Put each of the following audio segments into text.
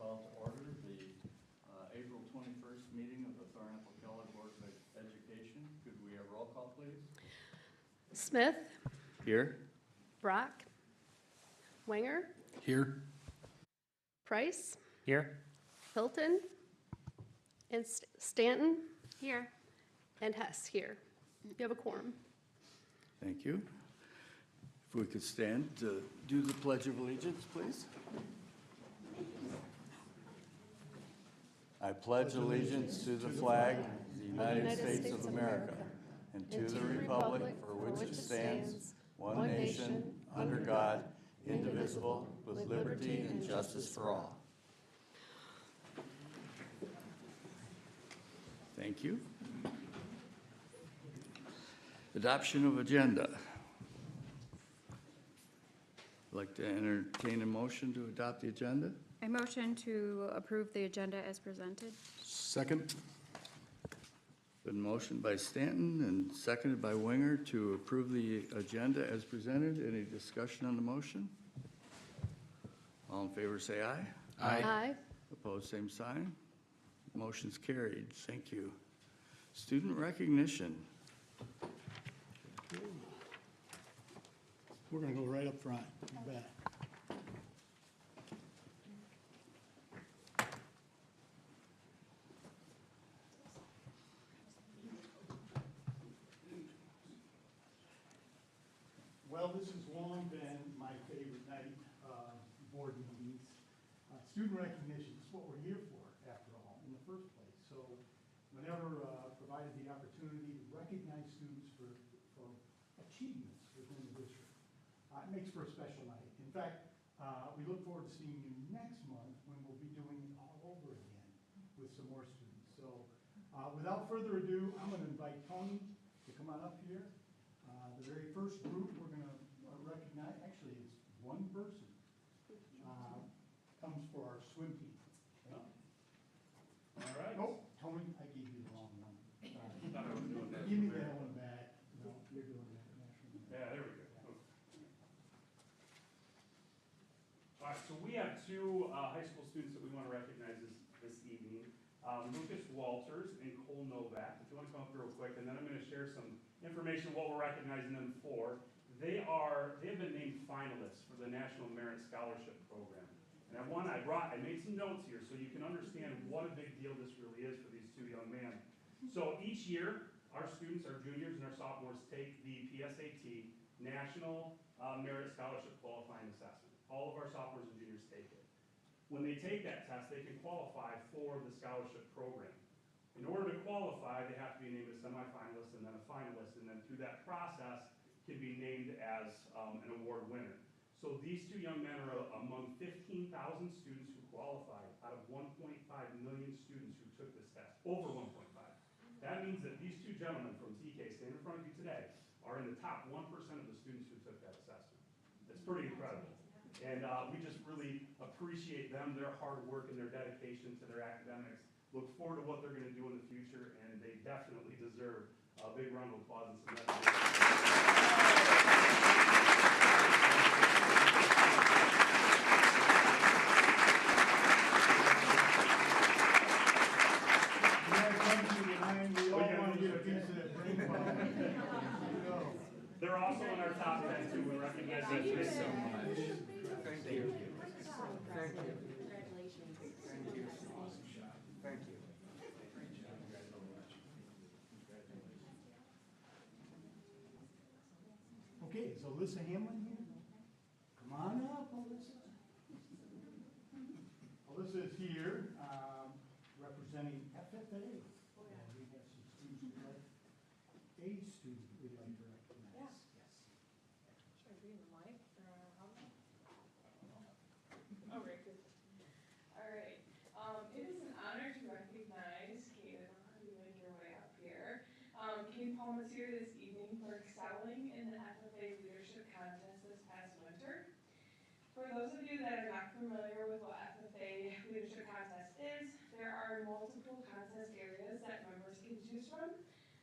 call to order the April 21st meeting of the Thornapple Kellogg Board of Education. Could we have roll call, please? Smith, Here. Brock, Wenger, Here. Price, Here. Hilton, and Stanton, Here. and Hess here. You have a quorum. Thank you. If we could stand to do the Pledge of Allegiance, please. I pledge allegiance to the flag of the United States of America and to the republic for which it stands, one nation, under God, indivisible, with liberty and justice for all. Thank you. Adoption of agenda. I'd like to entertain a motion to adopt the agenda. I motion to approve the agenda as presented. Second. Been motioned by Stanton and seconded by Winger to approve the agenda as presented. Any discussion on the motion? All in favor say aye. Aye. Opposed, same sign. Motion's carried. Thank you. Student recognition. We're going to go right up front. You bet. Well, this has long been my favorite night, board meetings. Student recognition is what we're here for, after all, in the first place. So whenever provided the opportunity to recognize students for achievements within the district, it makes for a special night. In fact, we look forward to seeing you next month when we'll be doing it all over again with some more students. So without further ado, I'm going to invite Tony to come on up here. The very first group we're going to recognize, actually it's one person, comes for our swim team. Yeah. All right. Oh, Tony, I gave you the wrong one. Thought I was doing that. Give me that one back. No, you're doing that. Yeah, there we go. All right, so we have two high school students that we want to recognize this evening. Lucas Walters and Cole Novak. If you want to come up real quick, and then I'm going to share some information of what we're recognizing them for. They have been named finalists for the National Merit Scholarship Program. And I made some notes here so you can understand what a big deal this really is for these two young men. So each year, our students, our juniors and our sophomores take the PSAT National Merit Scholarship Qualifying Assessment. All of our sophomores and juniors take it. When they take that test, they can qualify for the scholarship program. In order to qualify, they have to be named a semifinalist and then a finalist, and then through that process can be named as an award winner. So these two young men are among 15,000 students who qualified out of 1.5 million students who took this test, over 1.5. That means that these two gentlemen from TK standing in front of you today are in the top 1% of the students who took that assessment. It's pretty incredible. And we just really appreciate them, their hard work and their dedication to their academics. Look forward to what they're going to do in the future, and they definitely deserve a big round of applause and some recognition. They're also in our top 10 too. We recognize them. Thank you so much. Thank you. Thank you. Thank you. Okay, is Alyssa Hamlin here? Come on up, Alyssa. Alyssa is here representing FFA. And we have some students who'd like, a student we'd like to recognize. Yeah. Should I read the mic or how? Oh, very good. All right. It is an honor to recognize Kate. I don't know how you make your way up here. Kate Palm is here this evening for excelling in the FFA Leadership Contest this past winter. For those of you that are not familiar with what FFA Leadership Contest is, there are multiple contest areas that members can choose from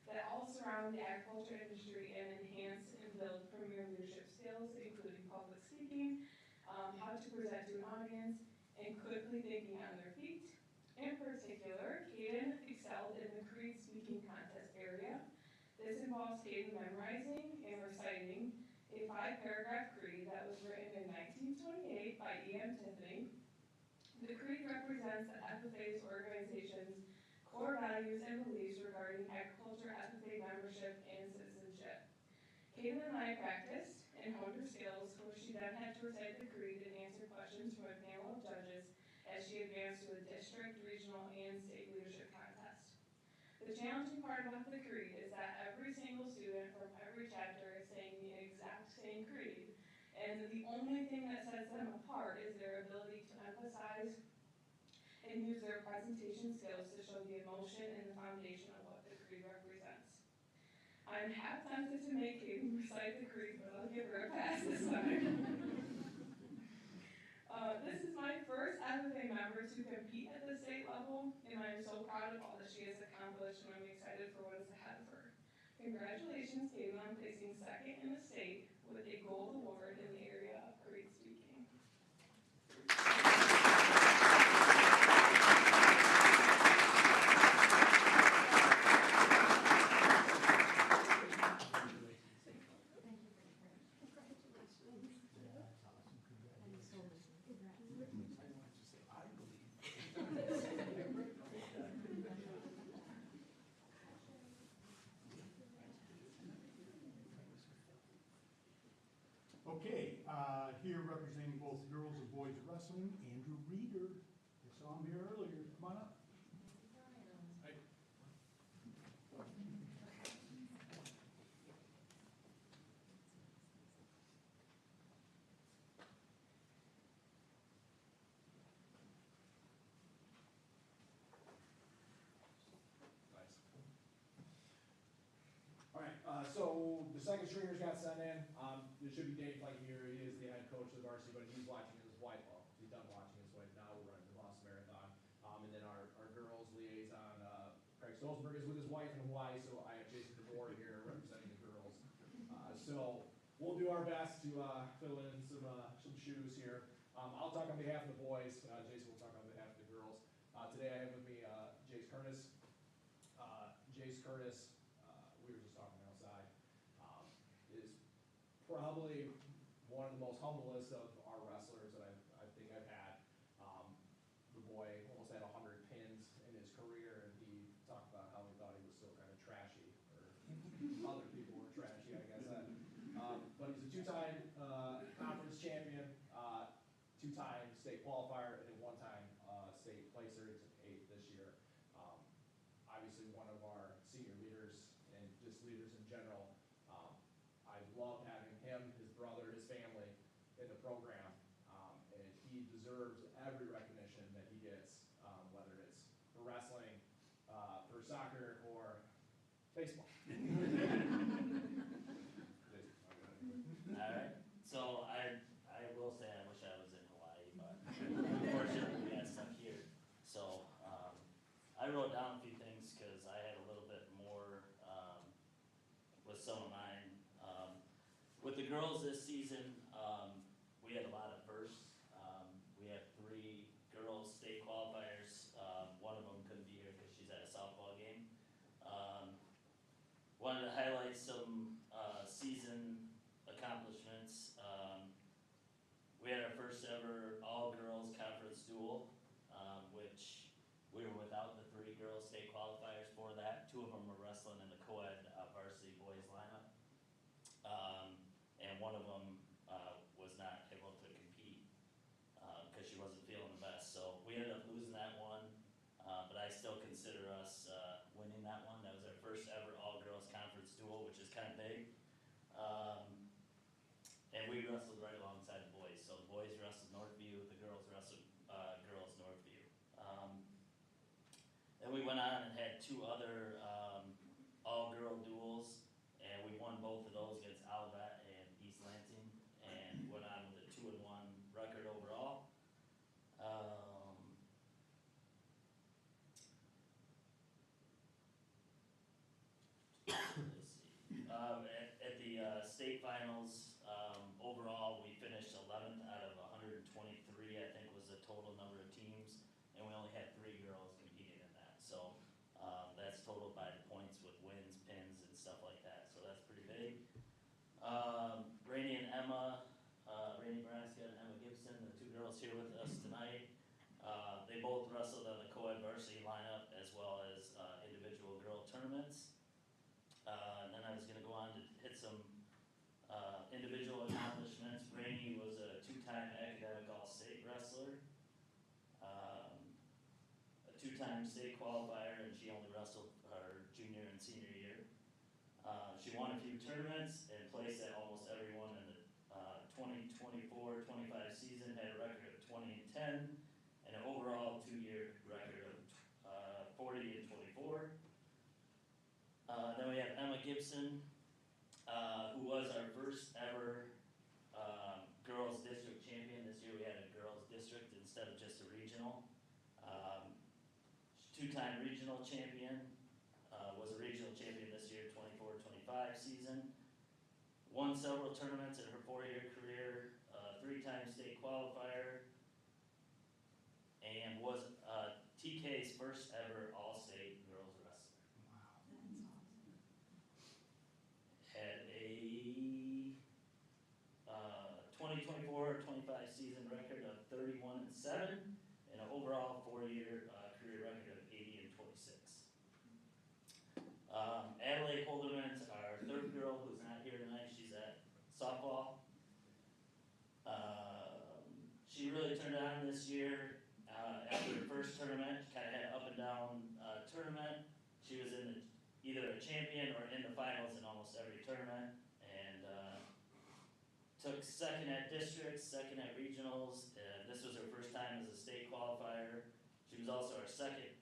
that all surround the agriculture industry and enhance and build premier leadership skills, including public speaking, how to present to an audience, and and quickly thinking on their feet. In particular, Caden excelled in the Creed speaking contest area. This involves Caden memorizing and reciting a 5-paragraph creed that was written in 1928 by E.M. Tiffany. The creed represents the FFA's organization's core values and beliefs regarding agriculture, FFA membership, and citizenship. Caden and I practiced and honed her skills, where she then had to recite the creed and answer questions from a panel of judges as she advanced to the district, regional, and state leadership contest. The challenging part about the creed is that every single student from every chapter is saying the exact same creed, and the only thing that sets them apart is their ability to emphasize and use their presentation skills to show the emotion and the foundation of what the creed represents. I'm half tempted to make Caden recite the creed, but I'll give her a pass this time. This is my first FFA member to compete at the state level, and I am so proud of all that she has accomplished, and I'm excited for what is ahead of her. Congratulations, Caden, on placing second in the state with a gold award in the area of creed speaking. Okay, here representing both girls and boys wrestling, Andrew Reeder. I saw him here earlier. Come on up. Hi. All right, so the second stringers got sent in. It should be Dave like here. He is the head coach of the varsity, but he's watching his wife. Well, he's done watching his wife now. We're running the Boston Marathon. And then our girls liaison, Craig Stolzenberg is with his wife in Hawaii, so I have Jason DeBoer here representing the girls. So we'll do our best to fill in some shoes here. I'll talk on behalf of the boys. Jason will talk on behalf of the girls. Today I have with me Jace Curtis. Jace Curtis, we were just talking outside, is probably one of the most humblest of our wrestlers that I think I've had. The boy almost had 100 pins in his career, and he talked about how he thought he was still kind of trashy, or other people were trashy, I guess. But he's a two-time conference champion, two-time state qualifier, and one-time state placer. He took 8th this year. Obviously one of our senior leaders and just leaders in general. I love having him, his brother, his family in the program, and he deserves every recognition that he gets, whether it's for wrestling, for soccer, or baseball. All right, so I will say I wish I was in Hawaii, but unfortunately we got stuck here. So I wrote down a few things because I had a little bit more with some of mine. With the girls this season, we had a lot of firsts. We had 3 girls state qualifiers. One of them couldn't be here because she's at a softball game. Wanted to highlight some season accomplishments. We had our first ever all-girls conference duel, which we were without the 3 girls state qualifiers for that. 2 of them were wrestling in the co-ed varsity boys lineup. And one of them was not able to compete because she wasn't feeling the best. So we ended up losing that one, but I still consider us winning that one. That was our first ever all-girls conference duel, which is kind of big. And we wrestled right alongside the boys. So the boys wrestled Northview, the girls wrestled girls Northview. Then we went on and had 2 other all-girl duels, and we won both of those against Olivet and East Lansing, and went on with a 2-1 record overall. Let's see. At the state finals, overall we finished 11th out of 123, I think was the total number of teams, and we only had 3 girls competing in that. So that's totaled by the points with wins, pins, and stuff like that. So that's pretty big. Rainey and Emma, Rainey Braska and Emma Gibson, the 2 girls here with us tonight. They both wrestled on the co-ed varsity lineup as well as individual girl tournaments. And then I was going to go on to hit some individual accomplishments. Rainey was a 2-time academic all-state wrestler, a 2-time state qualifier, and she only wrestled her junior and senior year. She won a few tournaments and placed at almost every one in the 2024-25 season, had a record of 20 and 10, and an overall 2-year record of 40 and 24. Then we have Emma Gibson, who was our first ever girls district champion. This year we had a girls district instead of just a regional. 2-time regional champion, was a regional champion this year, 24-25 season. Won several tournaments in her 4-year career, 3-time state qualifier, and was TK's first ever all-state girls wrestler. Had a 2024-25 season record of 31 and 7, and an overall 4-year career record of 80 and 26. Adelaide Holderman's our 3rd girl who's not here tonight. She's at softball. She really turned on this year. After her first tournament, kind of had an up and down tournament. She was in either a champion or in the finals in almost every tournament, and took 2nd at districts, 2nd at regionals. This was her first time as a state qualifier. She was also our 2nd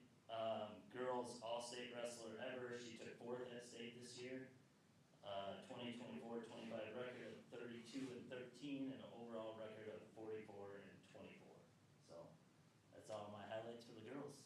girls all-state wrestler ever. She took 4th at state this year. 2024-25 record of 32 and 13, and an overall record of 44 and 24. So that's all my highlights for the girls.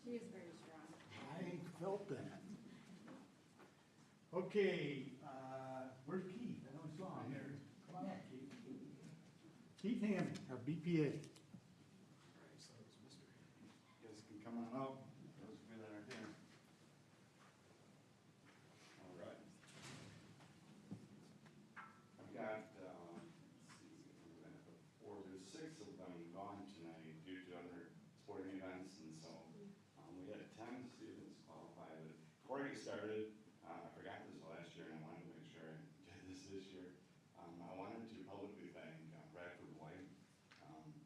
She is very strong. I felt that. Okay, where's Keith? I know I saw him there. Come on up, Keith. Keith Hammond, our BPA. You guys can come on up, those of you that are here. All right. I've got, let's see, 4 to 6 of them gone tonight due to other sporting events, and so we had 10 students qualify. But before I get started, I forgot this last year, and I wanted to make sure I did this year. I wanted to publicly thank Bradford White.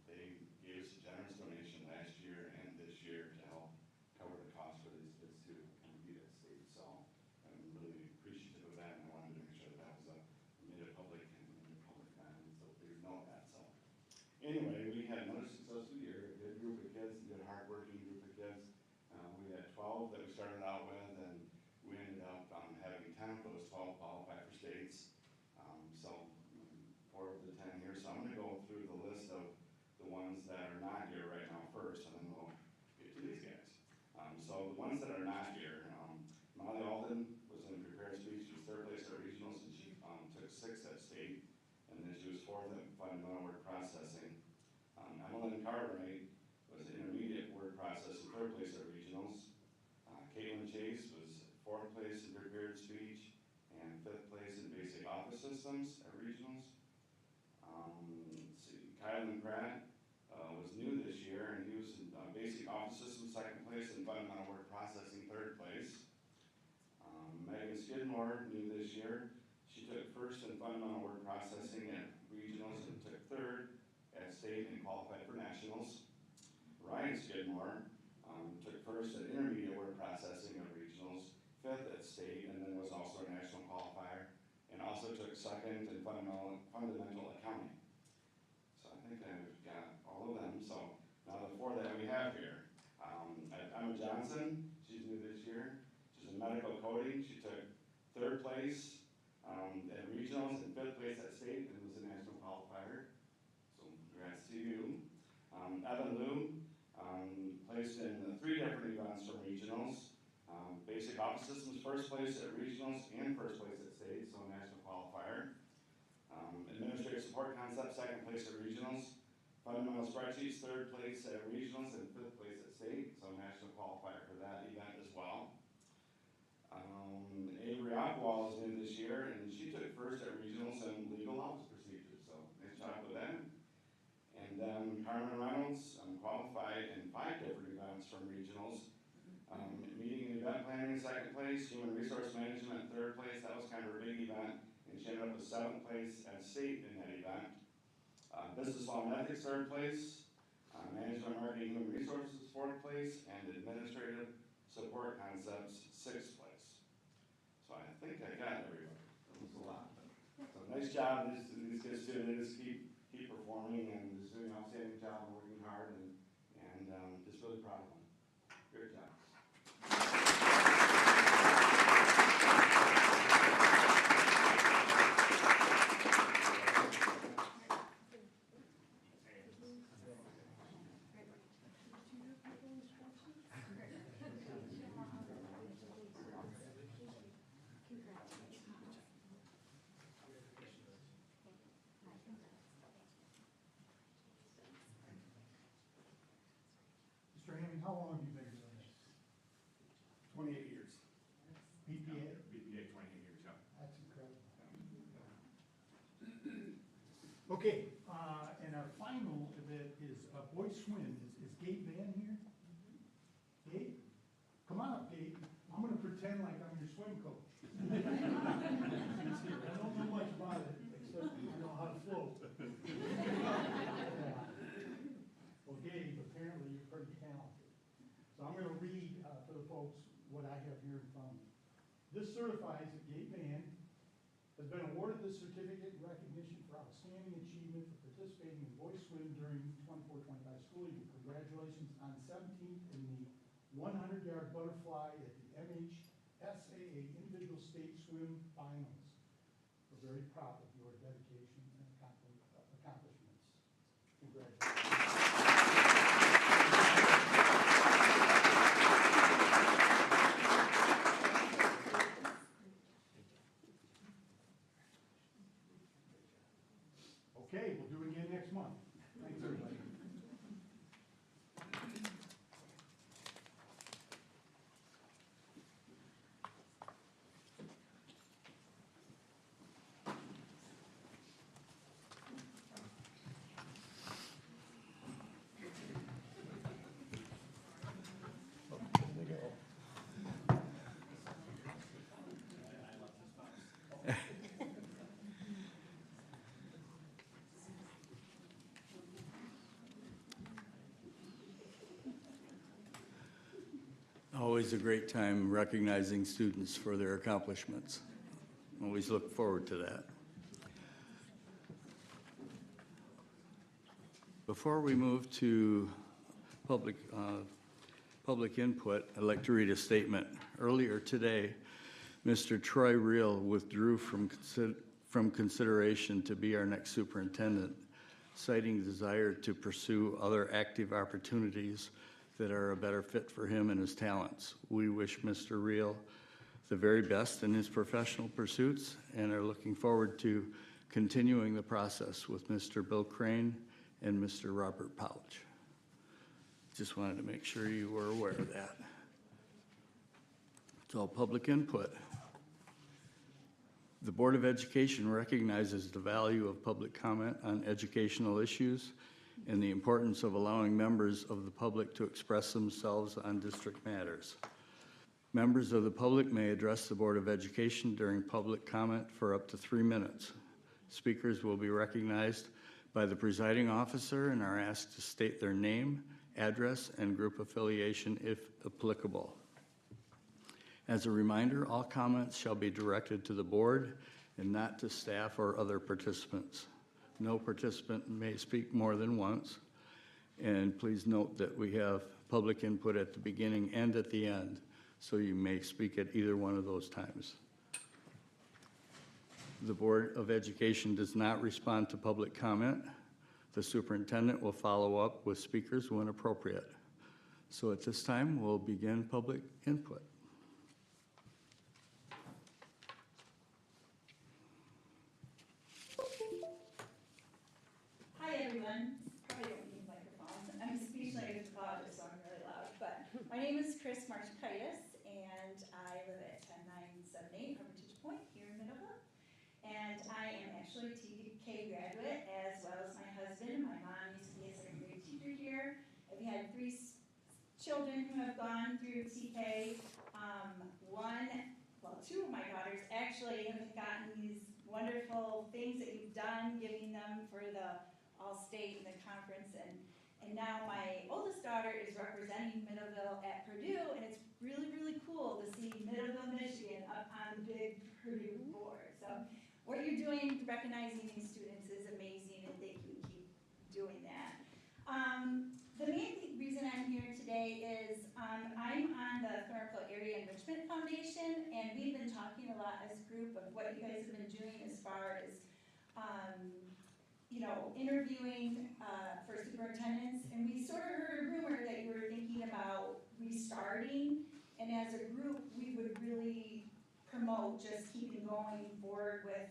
They gave us a generous donation last year and this year to help cover the cost for these kids to compete at state. So I'm really appreciative of that, and I wanted to make sure that was made a public event, so please know that. So anyway, we had another successful year, a good group of kids, a good hardworking group of kids. We had 12 that we started out with, and we ended up having 10 of those 12 qualify for states. So 4 of the 10 here. So I'm going to go through the list of the ones that are not here right now first, and then we'll get to these guys. So the ones that are not here, Molly Alden was in prepared speech. She was 3rd place at regionals, and she took 6th at state, and then she was 4th at fundamental word processing. Emmeline Cartwright was intermediate word processing, 3rd place at regionals. Caitlin Chase was 4th place in prepared speech and 5th place in basic office systems at regionals. Let's see, Kylan Pratt was new this year, and he was in basic office systems, 2nd place, in fundamental word processing, 3rd place. Megan Skidmore, new this year. She took 1st in fundamental word processing at regionals and took 3rd at state and qualified for nationals. Ryan Skidmore took 1st at intermediate word processing at regionals, 5th at state, and then was also a national qualifier, and also took 2nd in fundamental accounting. So I think I've got all of them. So now the 4 that we have here. Emma Johnson, she's new this year. She's in medical coding. She took 3rd place at regionals and 5th place at state, and was a Evan Lou, placed in 3 different events from regionals. Basic office systems, first place at regionals and first place at state, so national qualifier. Administrative support concept, second place at regionals. Fundamental spreadsheets, third place at regionals and fifth place at state, so national qualifier for that event as well. Avery Ockwall is new this year, and she took first at regionals in legal office procedures, so nice job with that. And then Carmen Reynolds qualified in 5 different events from regionals. Meeting and event planning, second place. Human resource management, third place. That was kind of a big event, and she ended up with 7th place at state in that event. Business law and ethics, 3rd place. Management, marketing, human resources, 4th place, and administrative support concepts, 6th place. So I think I got everybody. That was a lot. So nice job, these good students. Keep performing and just doing an outstanding job and working hard, and just really proud of them. Great job. Mr. Hammond, how long have you been doing this? 28 years. BPA? BPA, 28 years, yeah. That's incredible. Okay, and our final event is boys swim. Is Gabe Van here? Gabe? Come on up, Gabe. I'm gonna pretend like I'm your swim coach. I don't know much about it, except I know how to float. Well, Gabe, apparently you're pretty talented. So I'm gonna read for the folks what I have here in front of me. This certifies that Gabe Van has been awarded the certificate in recognition for outstanding achievement for participating in boys swim during 24-25 school year. Congratulations on 17th in the 100-yard butterfly at the MHSAA Individual State Swim Finals. We're very proud of your dedication and accomplishments. Congratulations. Okay, we'll do it again next month. Thanks, everybody. Always a great time recognizing students for their accomplishments. Always look forward to that. Before we move to public input, I'd like to read a statement. Earlier today, Mr. Troy Reel withdrew from consideration to be our next superintendent, citing desire to pursue other active opportunities that are a better fit for him and his talents. We wish Mr. Reel the very best in his professional pursuits and are looking forward to continuing the process with Mr. Bill Crane and Mr. Robert Pouch. Just wanted to make sure you were aware of that. It's all public input. The Board of Education recognizes the value of public comment on educational issues and the importance of allowing members of the public to express themselves on district matters. Members of the public may address the Board of Education during public comment for up to 3 minutes. Speakers will be recognized by the presiding officer and are asked to state their name, address, and group affiliation if applicable. As a reminder, all comments shall be directed to the board and not to staff or other participants. No participant may speak more than once. And please note that we have public input at the beginning and at the end, so you may speak at either one of those times. The Board of Education does not respond to public comment. The superintendent will follow up with speakers when appropriate. So at this time, we'll begin public input. Hi, everyone. Probably don't need microphones. I'm a speech language pathologist, so I'm really loud. But my name is Chris Marchikaitis, and I live at 10978 Hermitage Point here in Middleville. And I am actually a TK graduate, as well as my husband. My mom used to be a second grade teacher here. I've had three children who have gone through TK. Two of my daughters actually have gotten these wonderful things that you've done, giving them for the All-State and the conference. And now my oldest daughter is representing Middleville at Purdue, and it's really, really cool to see Middleville, Michigan up on the big Purdue board. So what you're doing, recognizing these students is amazing, and thank you, keep doing that. The main reason I'm here today is I'm on the Thornapple Area Enrichment Foundation, and we've been talking a lot as a group of what you guys have been doing as far as interviewing for superintendents, and we sort of heard a rumor that you were thinking about restarting, and as a group, we would really promote just keeping going forward with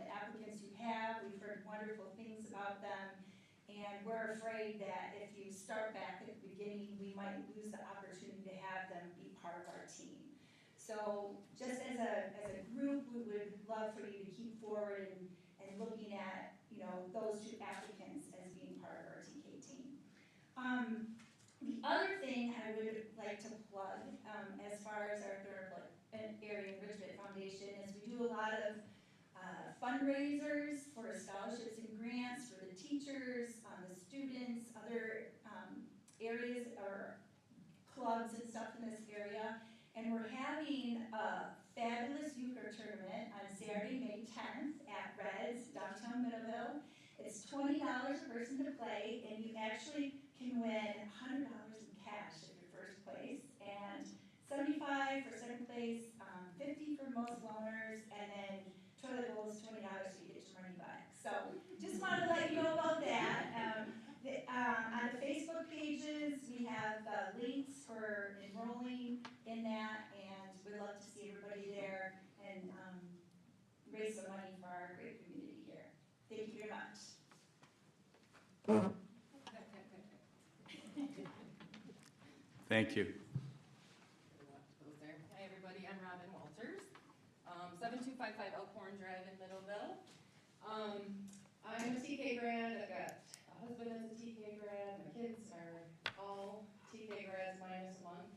the applicants you have. We've heard wonderful things about them, and we're afraid that if you start back at the beginning, we might lose the opportunity to have them be part of our team. So just as a group, we would love for you to keep forward and looking at those two applicants as being part of our TK team. The other thing I would like to plug as far as our Thornapple Area Enrichment Foundation is we do a lot of fundraisers for scholarships and grants for the teachers, the students, other areas or clubs and stuff in this area. And we're having a fabulous euchre tournament on Saturday, May 10th at Red's, downtown Middleville. It's $20 a person to play, and you actually can win $100 in cash if you're first place, and $75 for second place, $50 for most loners, and then toilet bowl is $20 so you get your money back. So just wanted to let you know about that. On the Facebook pages, we have links for enrolling in that, and we'd love to see everybody there and raise some money for our great community here. Thank you very much. Thank you. Hi, everybody. I'm Robin Walters, 7255 Elkhorn Drive in Middleville. I'm a TK grad. I've got a husband that's a TK grad. My kids are all TK grads minus one.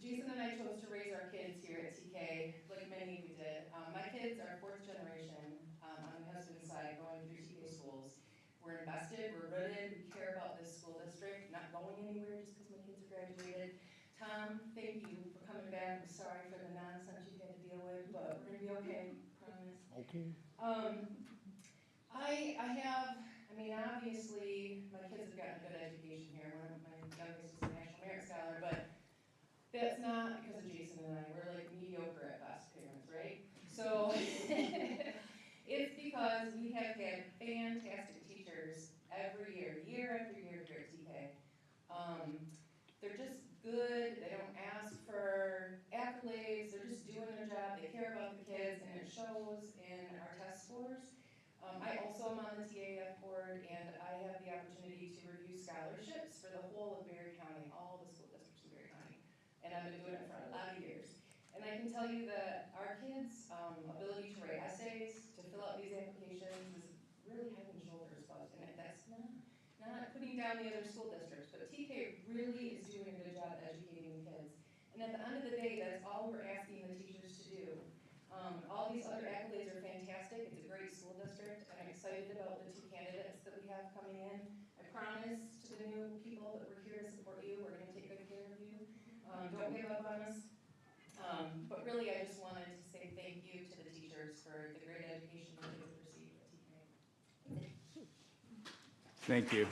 Jason and I chose to raise our kids here at TK, like many of you did. My kids are fourth generation on my husband's side going through TK schools. We're invested, we're rooted, we care about this school district, not going anywhere just because my kids are graduated. Tom, thank you for coming back. I'm sorry for the nonsense you had to deal with, but we're gonna be okay, promise. Okay. Obviously, my kids have gotten a good education here. One of my youngest is a National Merit Scholar, but that's not because of Jason and I. We're like mediocre at best parents, right? So it's because we have had fantastic teachers every year, year after year here at TK. They're just good. They don't ask for accolades. They're just doing their job. They care about the kids, and it shows in our test scores. I also am on the TAF board, and I have the opportunity to review scholarships for the whole of Berry County, all the school districts in Berry County. And I've been doing it for a lot of years. And I can tell you that our kids' ability to write essays, to fill out these applications is really head and shoulders above. And that's not putting down the other school districts, but TK really is doing a good job educating the kids. And at the end of the day, that's all we're asking the teachers to do. All these other accolades are fantastic. It's a great school district. I'm excited about the two candidates that we have coming in. I promise to the new people that we're here to support you. We're going to take good care of you. Don't give up on us. But really, I just wanted to say thank you to the teachers for the great education that they've received at TK. Thank you.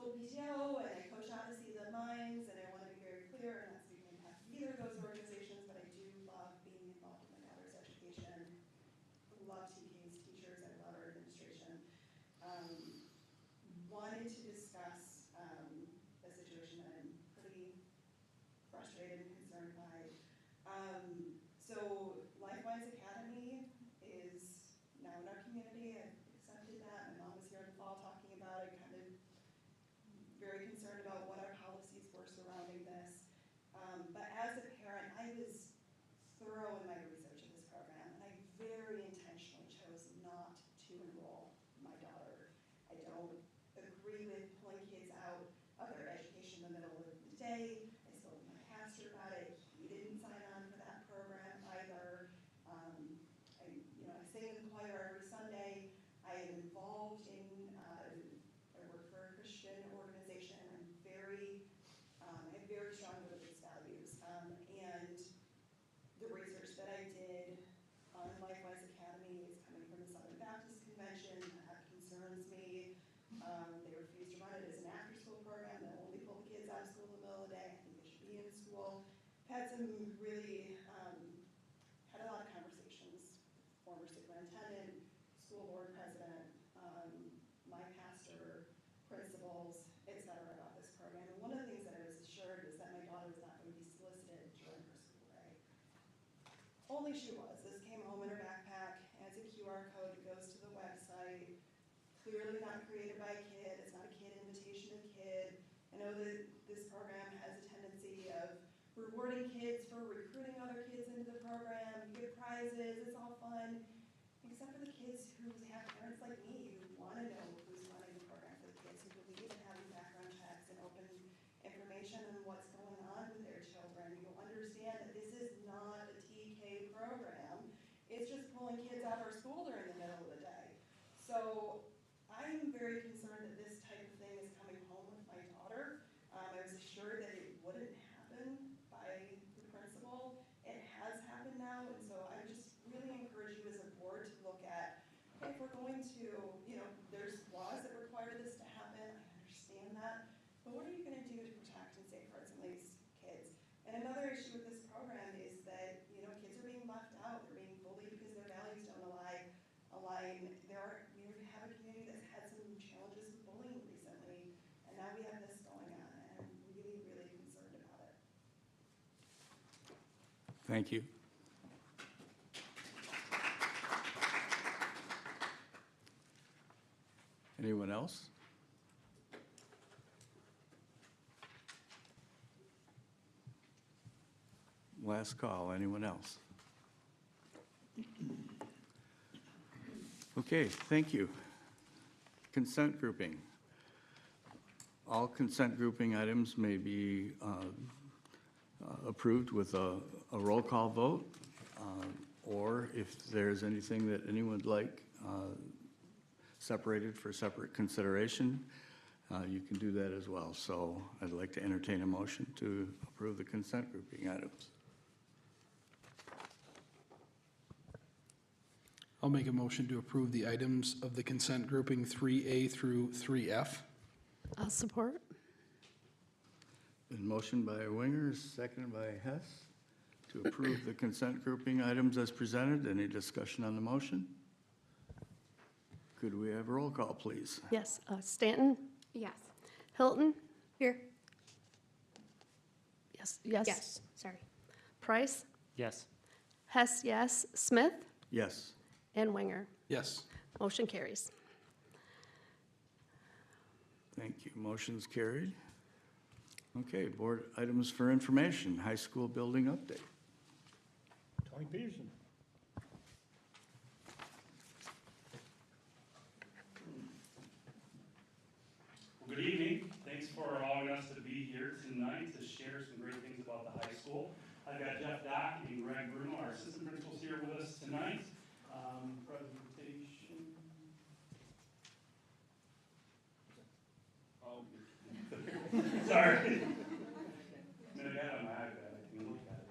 school PTO, and I coach Odyssey the Minds, and I want to be very clear, and not speaking on behalf of either of those organizations, but I do love being involved in my daughter's education. I love TK's teachers, I love our administration. Wanted to discuss a situation that I'm pretty frustrated and concerned by. So Lifewise Academy is now in our community. I've accepted that. My mom was here in the fall talking about it, kind of very concerned about what our policies were surrounding this. But as a parent, I was thorough in my research of this program, and I very intentionally chose not to enroll my daughter. I don't agree with pulling kids out of their education in the middle of the day. I spoke with my pastor about it. He didn't sign on for that program either. I sing in the choir every Sunday. I am involved in, I work for a Christian organization. I have very strong religious values. And the research that I did on Lifewise Academy is coming from the Southern Baptist Convention. That concerns me. They refuse to run it as an after-school program. They'll only pull the kids out of school in the middle of the day. I think they should be in school. Had some really, had a lot of conversations, former superintendent, school board president, my pastor, principals, et cetera, about this program. And one of the things that I was assured was that my daughter was not going to be solicited during her school day. Only she was. This came home in her backpack, adds a QR code, it goes to the website. Clearly not created by a kid. It's not a kid invitation to kid. I know that this program has a tendency of rewarding kids for recruiting other kids into the program. You get prizes, it's all fun. Except for the kids who have parents like me who want to know who's running the program for the kids, who believe in having background checks and open information on what's going on with their children. You understand that this is not a TK program. It's just pulling kids out of our school during the middle of the day. So I'm very concerned that this type of thing is coming home with my daughter. I was assured that it wouldn't happen by the principal. It has happened now, and so I just really encourage you as a board to look at, okay, if we're going to, there's laws that require this to happen, I understand that, but what are you going to do to protect and safeguard some of these kids? And another issue with this program is that, kids are being left out, they're being bullied because their values don't align. We have a community that's had some challenges with bullying recently, and now we have this going on, and I'm really, really concerned about it. Thank you. Anyone else? Last call, anyone else? Okay, thank you. Consent grouping. All consent grouping items may be approved with a roll call vote, or if there's anything that anyone would like separated for separate consideration, you can do that as well. So I'd like to entertain a motion to approve the consent grouping items. I'll make a motion to approve the items of the consent grouping 3A through 3F. I'll support. Been motioned by Winger, seconded by Hess, to approve the consent grouping items as presented. Any discussion on the motion? Could we have a roll call, please? Yes. Stanton? Yes. Hilton? Here. Yes. Yes. Yes. Sorry. Price? Yes. Hess, yes. Smith? Yes. And Winger. Yes. Motion carries. Thank you. Motion's carried. Okay, board items for information. High school building update. Tony Peterson. Well, good evening. Thanks for allowing us to be here tonight to share some great things about the high school. I've got Jeff Dock and Greg Bruno, our assistant principals, here with us tonight. Presentation. Oh, sorry. No, I got it on my iPad. I can look at it.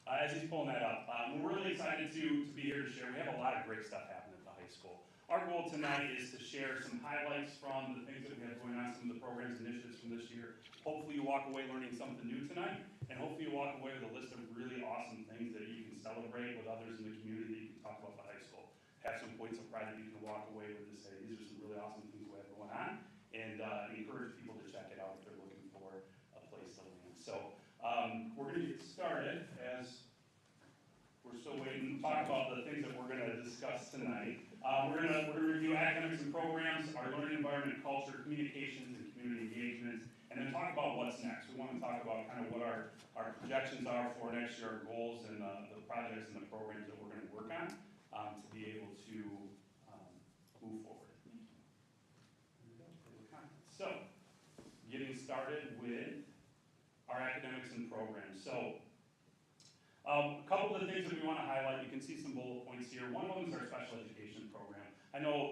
As he's pulling that up, we're really excited to be here to share. We have a lot of great stuff happening at the high school. Our goal goal tonight is to share some highlights from the things that we have going on, some of the programs and initiatives from this year. Hopefully you walk away learning something new tonight, and hopefully you walk away with a list of really awesome things that you can celebrate with others in the community that you can talk about the high school. Have some points of pride that you can walk away with to say, these are some really awesome things we have going on, and encourage people to check it out if they're looking for a place to land. So we're going to get started as we're still waiting to talk about the things that we're going to discuss tonight. We're going to review academics and programs, our learning environment, culture, communications, and community engagement, and then talk about what's next. We want to talk about kind of what our projections are for next year, our goals, and the projects and the programs that we're going to work on to be able to move forward. So, getting started with our academics and programs. So, a couple of the things that we want to highlight, you can see some bullet points here. One of them is our special education program. I know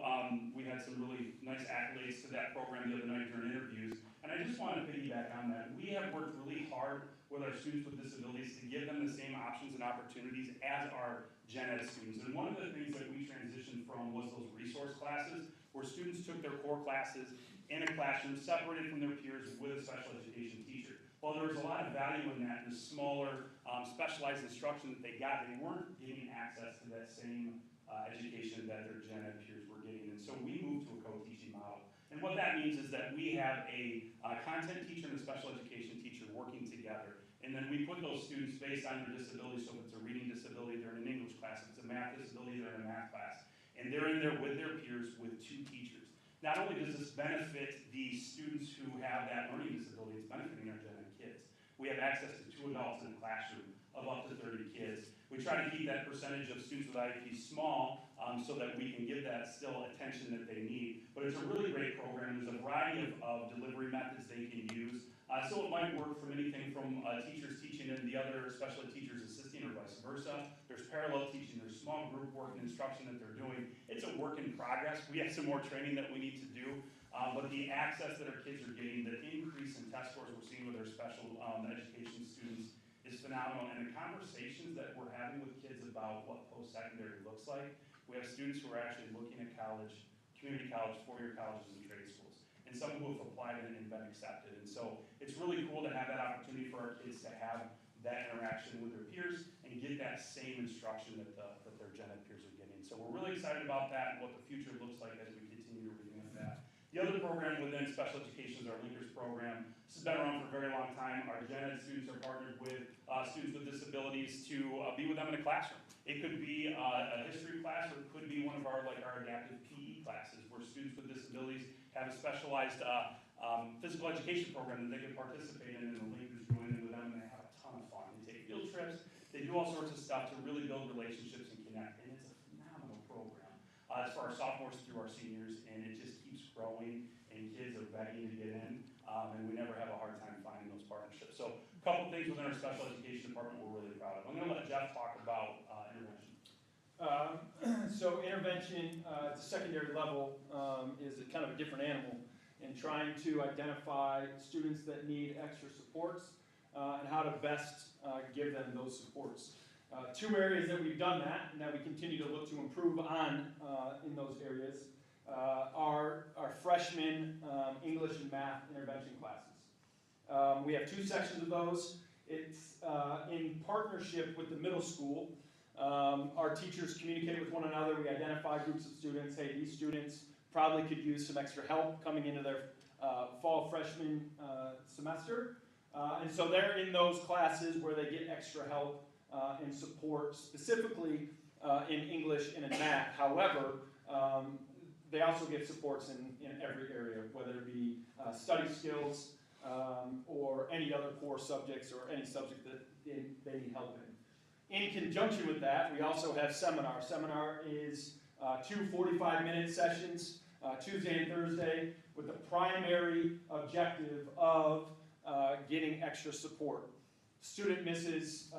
we had some really nice accolades to that program the other night during interviews, and I just want to piggyback on that. We have worked really hard with our students with disabilities to give them the same options and opportunities as our gen ed students. And one of the things that we transitioned from was those resource classes, where students took their core classes in a classroom, separated from their peers with a special education teacher. While there was a lot of value in that, in the smaller, specialized instruction that they got, they weren't getting access to that same education that their gen ed peers were getting. And so we moved to a co-teaching model. And what that means is that we have a content teacher and a special education teacher working together. And then we put those students based on their disability. So if it's a reading disability, they're in an English class. If it's a math disability, they're in a math class. And they're in there with their peers with 2 teachers. Not only does this benefit the students who have that learning disability, it's benefiting our gen ed kids. We have access to 2 adults in a classroom of up to 30 kids. We try to keep that percentage of students with IEPs small so that we can give that still attention that they need. But it's a really great program. There's a variety of delivery methods they can use. So it might work from anything from teachers teaching and the other special ed teachers assisting or vice versa. There's parallel teaching, there's small group work and instruction that they're doing. It's a work in progress. We have some more training that we need to do. But the access that our kids are getting, the increase in test scores we're seeing with our special education students is phenomenal. And the conversations that we're having with kids about what post-secondary looks like, we have students who are actually looking at college, community college, 4-year colleges, and trade schools. And some who have applied and been accepted. And so it's really cool to have that opportunity for our kids to have that interaction with their peers and get that same instruction that their gen ed peers are getting. So we're really excited about that and what the future looks like as we continue to revamp that. The other program within special education is our Linkers program. This has been around for a very long time. Our gen ed students are partnered with students with disabilities to be with them in a classroom. It could be a history class, or it could be one of our adaptive PE classes, where students with disabilities have a specialized physical education program that they can participate in, and the Linkers join in with them, and they have a ton of fun. They take field trips, they do all sorts of stuff to really build relationships and connect, and it's a phenomenal program. It's for our sophomores through our seniors, and it just keeps growing, and kids are begging to get in, and we never have a hard time finding those partnerships. So a couple things within our special education department we're really proud of. I'm going to let Jeff talk about intervention. So intervention at the secondary level is a kind of a different animal in trying to identify students that need extra supports and how to best give them those supports. 2 areas that we've done that and that we continue to look to improve on in those areas are our freshman English and math intervention classes. We have 2 sections of those. It's in partnership with the middle school. Our teachers communicate with one another. We identify groups of students. Hey, these students probably could use some extra help coming into their fall freshman semester. And so they're in those classes where they get extra help and support, specifically in English and in math. However, they also get supports in every area, whether it be study skills or any other core subjects or any subject that they need help in. In conjunction with that, we also have seminar. Seminar is 2 45-minute sessions, Tuesday and Thursday, with the primary objective of getting extra support. Student misses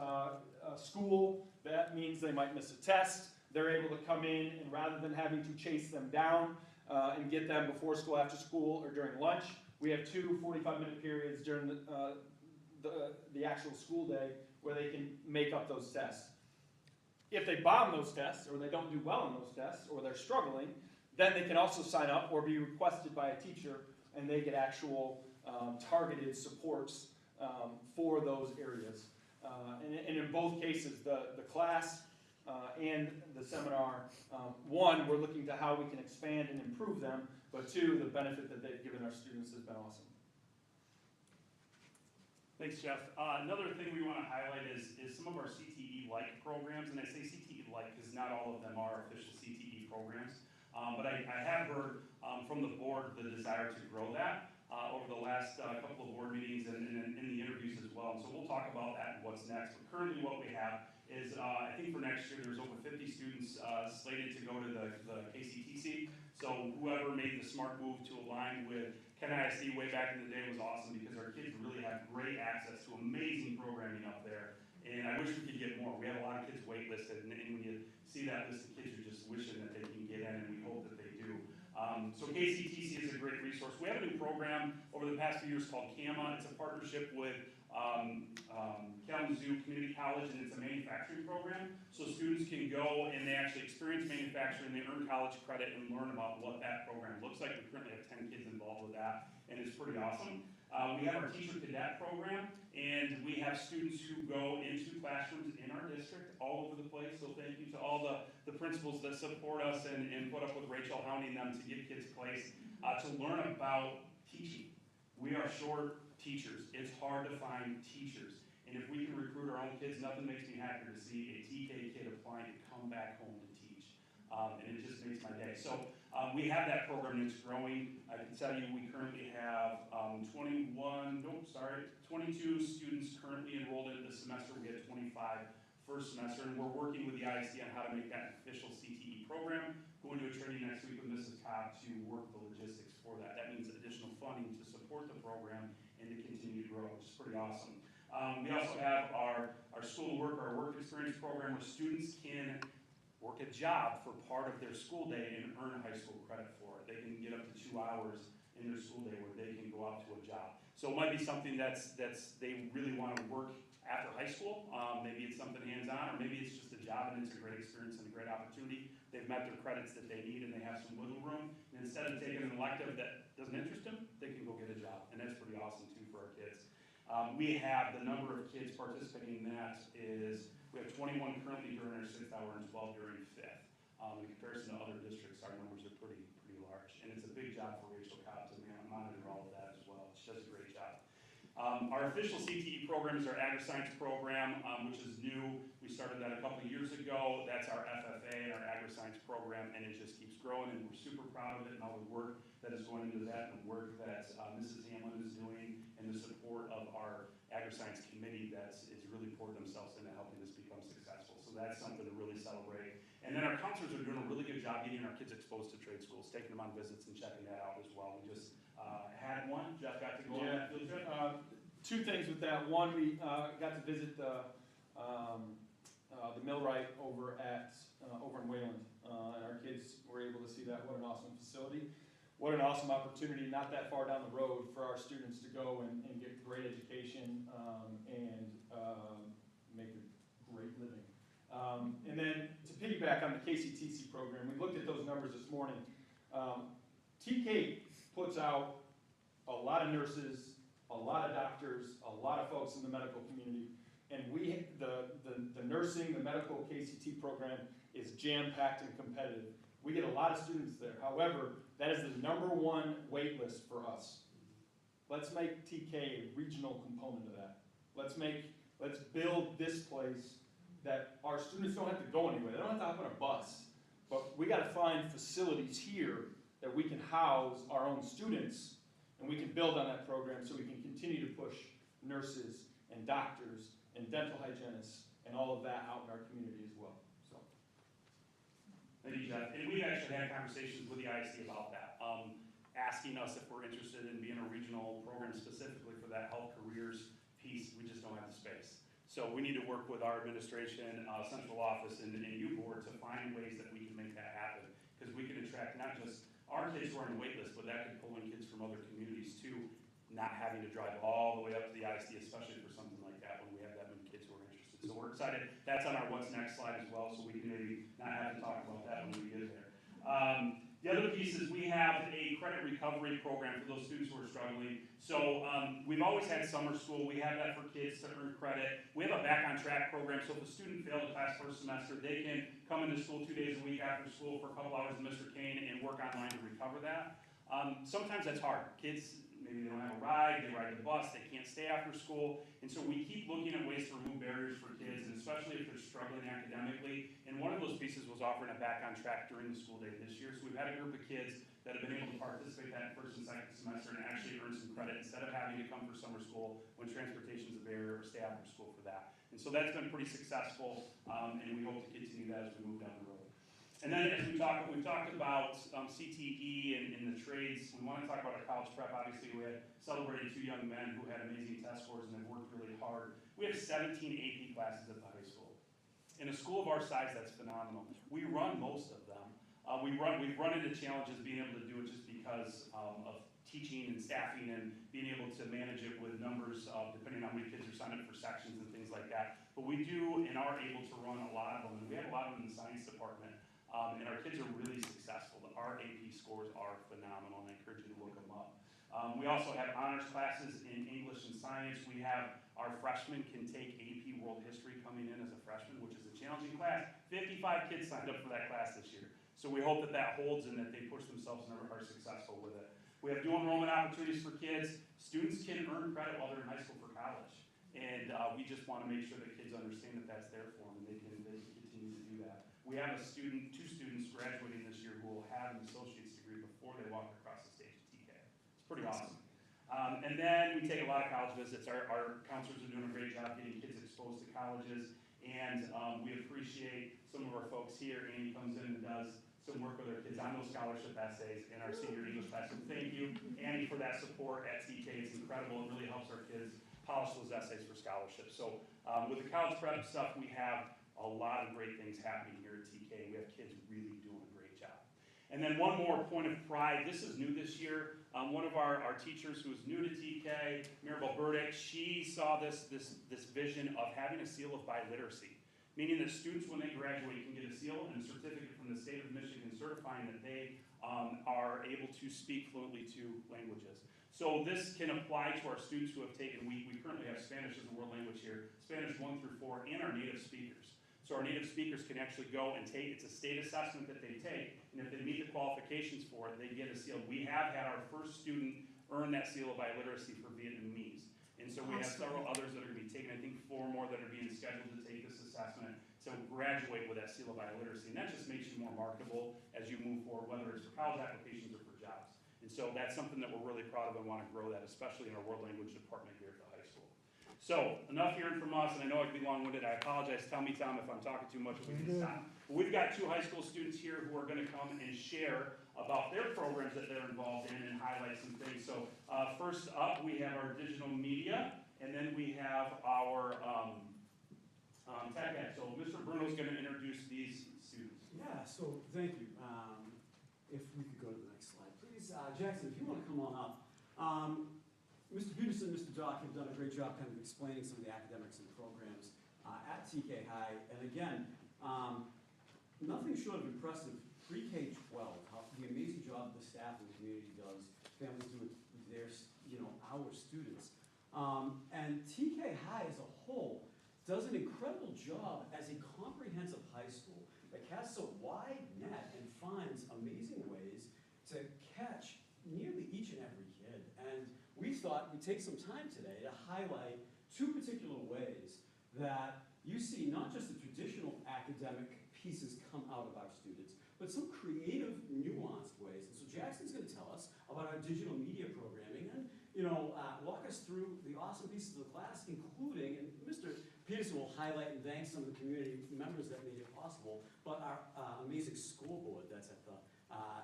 school, that means they might miss a test. They're able to come in, and rather than having to chase them down and get them before school, after school, or during lunch, we have 2 45-minute periods during the actual school day where they can make up those tests. If they bomb those tests, or they don't do well in those tests, or they're struggling, Then they can also sign up or be requested by a teacher, and they get actual targeted supports for those areas. And in both cases, the class and the seminar, one, we're looking to how we can expand and improve them, but two, the benefit that they've given our students has been awesome. Thanks, Jeff. Another thing we want to highlight is some of our CTE-like programs, and I say CTE-like because not all of them are official CTE programs. But I have heard from the board the desire to grow that over the last couple of board meetings and in the interviews as well. And so we'll talk about that and what's next. But currently what we have is, I think for next year, there's over 50 students slated to go to the KCTC. So whoever made the smart move to align with Ken ISD way back in the day was awesome because our kids really have great access to amazing programming up there. And I wish we could get more. We have a lot of kids waitlisted, and when you see that list of kids, you're just wishing that they can get in, and we hope that they do. So KCTC is a great resource. We have a new program over the past few years called CAMA. It's a partnership with Kalamazoo Community College, and it's a manufacturing program. So students can go and they actually experience manufacturing, they earn college credit and learn about what that program looks like. We currently have 10 kids involved with that, and it's pretty awesome. We have our teacher cadet program, and we have students who go into classrooms in our district all over the place. So thank you to all the principals that support us and put up with Rachel hounding them to give kids place to learn about teaching. We are short teachers. It's hard to find teachers. And if we can recruit our own kids, nothing makes me happier to see a TK kid applying to come back home to teach. And it just makes my day. So we have that program and it's growing. I can tell you we currently have 22 students currently enrolled in this semester. We had 25 first semester, and we're working with the ISD on how to make that an official CTE program. Going to a training next week with Mrs. Cobb to work the logistics for that. That means additional funding to support the program and to continue to grow, which is pretty awesome. We also have our school to work, our work experience program, where students can work a job for part of their school day and earn high school credit for it. They can get up to 2 hours in their school day where they can go out to a job. So it might be something that's they really want to work after high school. Maybe it's something hands-on, or maybe it's just a job and it's a great experience and a great opportunity. They've met their credits that they need and they have some wiggle room. And instead of taking an elective that doesn't interest them, they can go get a job. And that's pretty awesome too for our kids. We have the number of kids participating in that is, we have 21 currently during our 6th hour and 12 during 5th. In comparison to other districts, our numbers are pretty large. And it's a big job for Rachel Cobb to monitor all of that as well. She does a great job. Our official CTE program is our agri-science program, which is new. We started that a couple of years ago. That's our FFA, our agri-science program, and it just keeps growing, and we're super proud of it and all the work that is going into that and the work that Mrs. Hamlin is doing and the support of our agri-science committee that is really poured themselves into helping this become successful. So that's something to really celebrate. And then our counselors are doing a really good job getting our kids exposed to trade schools, taking them on visits and checking that out as well. We just had one. Jeff got to go on that field trip. Two things with that. One, we got to visit the millwright over in Wayland, and our kids were able to see that. What an awesome facility! What an awesome opportunity, not that far down the road, for our students to go and get great education and make a great living. And then to piggyback on the KCTC program, we looked at those numbers this morning. TK puts out a lot of nurses, a lot of doctors, a lot of folks in the medical community, and the nursing, the medical KCT program is jam-packed and competitive. We get a lot of students there. However, that is the #1 wait list for us. Let's make TK a regional component of that. Let's build this place that our students don't have to go anywhere. They don't have to hop on a bus. But we got to find facilities here that we can house our own students, and we can build on that program so we can continue to push nurses and doctors and dental hygienists and all of that out in our community as well. So. Thank you, Jeff. And we've actually had conversations with the ISD about that, asking us if we're interested in being a regional program specifically for that health careers piece. We just don't have the space. So we need to work with our administration, central office, and you board to find ways that we can make that happen. Because we can attract not just our kids who are on the wait list, but that could pull in kids from other communities too, not having to drive all the way up to the ISD, especially for something like that when we have that many kids who are interested. So we're excited. That's on our what's next slide as well, so we can maybe not have to talk about that when we get there. The other piece is we have a credit recovery program for those students who are struggling. So we've always had summer school. We have that for kids to earn credit. We have a back on track program. So if a student failed a class first semester, they can come into school 2 days a week after school for a couple hours with Mr. Kane and work online to recover that. Sometimes that's hard. Kids, maybe they don't have a ride, they ride the bus, they can't stay after school. And so we keep looking at ways to remove barriers for kids, and especially if they're struggling academically. And one of those pieces was offering a back on track during the school day this year. So we've had a group of kids that have been able to participate that first and second semester and actually earn some credit instead of having to come for summer school when transportation is a barrier or stay after school for that. And so that's been pretty successful, and we hope to continue that as we move down the road. And then as we've talked about CTE and the trades. We want to talk about our college prep. Obviously, we had celebrated 2 young men who had amazing test scores and have worked really hard. We have 17 AP classes at the high school. In a school of our size, that's phenomenal. We run most of them. We've run into challenges being able to do it just because of teaching and staffing and being able to manage it with numbers depending on how many kids are signed up for sections and things like that. But we do and are able to run a lot of them, and we have a lot of them in the science department. And our kids are really successful. Our AP scores are phenomenal, and I encourage you to look them up. We also have honors classes in English and science. We have our freshmen can take AP World History coming in as a freshman, which is a challenging class. 55 kids signed up for that class this year. So we hope that that holds and that they push themselves and are successful with it. We have dual enrollment opportunities for kids. Students can earn credit while they're in high school for college. And we just want to make sure that kids understand that that's there for them and they can continue to do that. We have 2 students graduating this year who will have an associate's degree before they walk across the stage at TK. It's pretty awesome. And then we take a lot of college visits. Our counselors are doing a great job getting kids exposed to colleges. And we appreciate some of our folks here. Annie comes in and does some work with our kids on those scholarship essays in our senior English class. So thank you, Annie, for that support at TK. It's incredible. It really helps our kids polish those essays for scholarships. So with the college prep stuff, we have a lot of great things happening here at TK. We have kids really doing a great job. And then one more point of pride. This is new this year. One of our teachers who is new to TK, Maribel Burdick, she saw this vision of having a seal of biliteracy, meaning that students, when they graduate, can get a seal and a certificate from the state of Michigan certifying that they are able to speak fluently 2 languages. So this can apply to our students who have taken, we currently have Spanish as a world language here, Spanish 1 through 4, and our native speakers. So our native speakers can actually go and take, it's a state assessment that they take, and if they meet the qualifications for it, they get a seal. We have had our first student earn that seal of biliteracy for Vietnamese. And so we have several others that are going to be taken, I think 4 more that are being scheduled to take this assessment to graduate with that seal of biliteracy. And that just makes you more marketable as you move forward, whether it's for college applications or for jobs. And so that's something that we're really proud of and want to grow that, especially in our world language department here at the high school. So, enough hearing from us, and I know I can be long-winded. I apologize. Tell me, Tom, if I'm talking too much, we can stop. But we've got 2 high school students here who are going to come and share about their programs that they're involved in and highlight some things. So, first up, we have our digital media, and then we have our tech ed. So, Mr. Bruno's going to introduce these students. Yeah, so thank you. If we could go to the next slide, please. Jackson, if you want to come on up. Mr. Peterson and Mr. Dock have done a great job kind of explaining some of the academics and programs at TK High. And again, nothing short of impressive, pre-K-12, the amazing job the staff and the community does, families do with their, our students. And TK High as a whole does an incredible job as a comprehensive high school that casts a wide net and finds amazing ways to catch nearly each and every kid. And we thought we'd take some time today to highlight 2 particular ways that you see not just the traditional academic pieces come out of our students, but some creative, nuanced ways. And so Jackson's going to tell us about our digital media programming and, walk us through the awesome pieces of the class, including, and Mr. Peterson will highlight and thank some of the community members that made it possible, but our amazing school board that's at the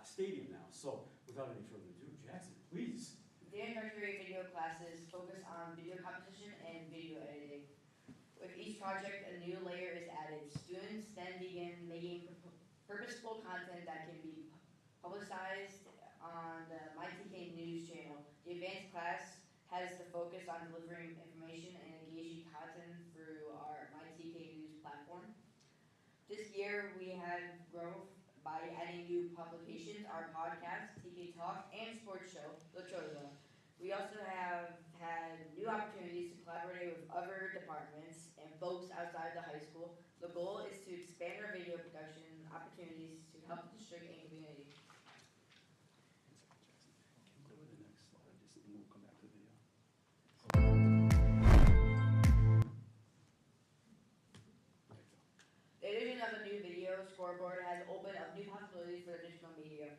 stadium now. So without any further ado, Jackson, please. The introductory video classes focus on video composition and video editing. With each project, a new layer is added. Students then begin making purposeful content that can be publicized on the MyTK News channel. The advanced class has the focus on delivering information and engaging content through our MyTK News platform. This year, we have growth by adding new publications, our podcast, TK Talk, and sports show, La Choza. We also have had new opportunities to collaborate with other departments and folks outside the high school. The goal is to expand our video production opportunities to help the district and community. Go to the next slide, and we'll come back to the video. The addition of a new video scoreboard has opened up new possibilities for the additional media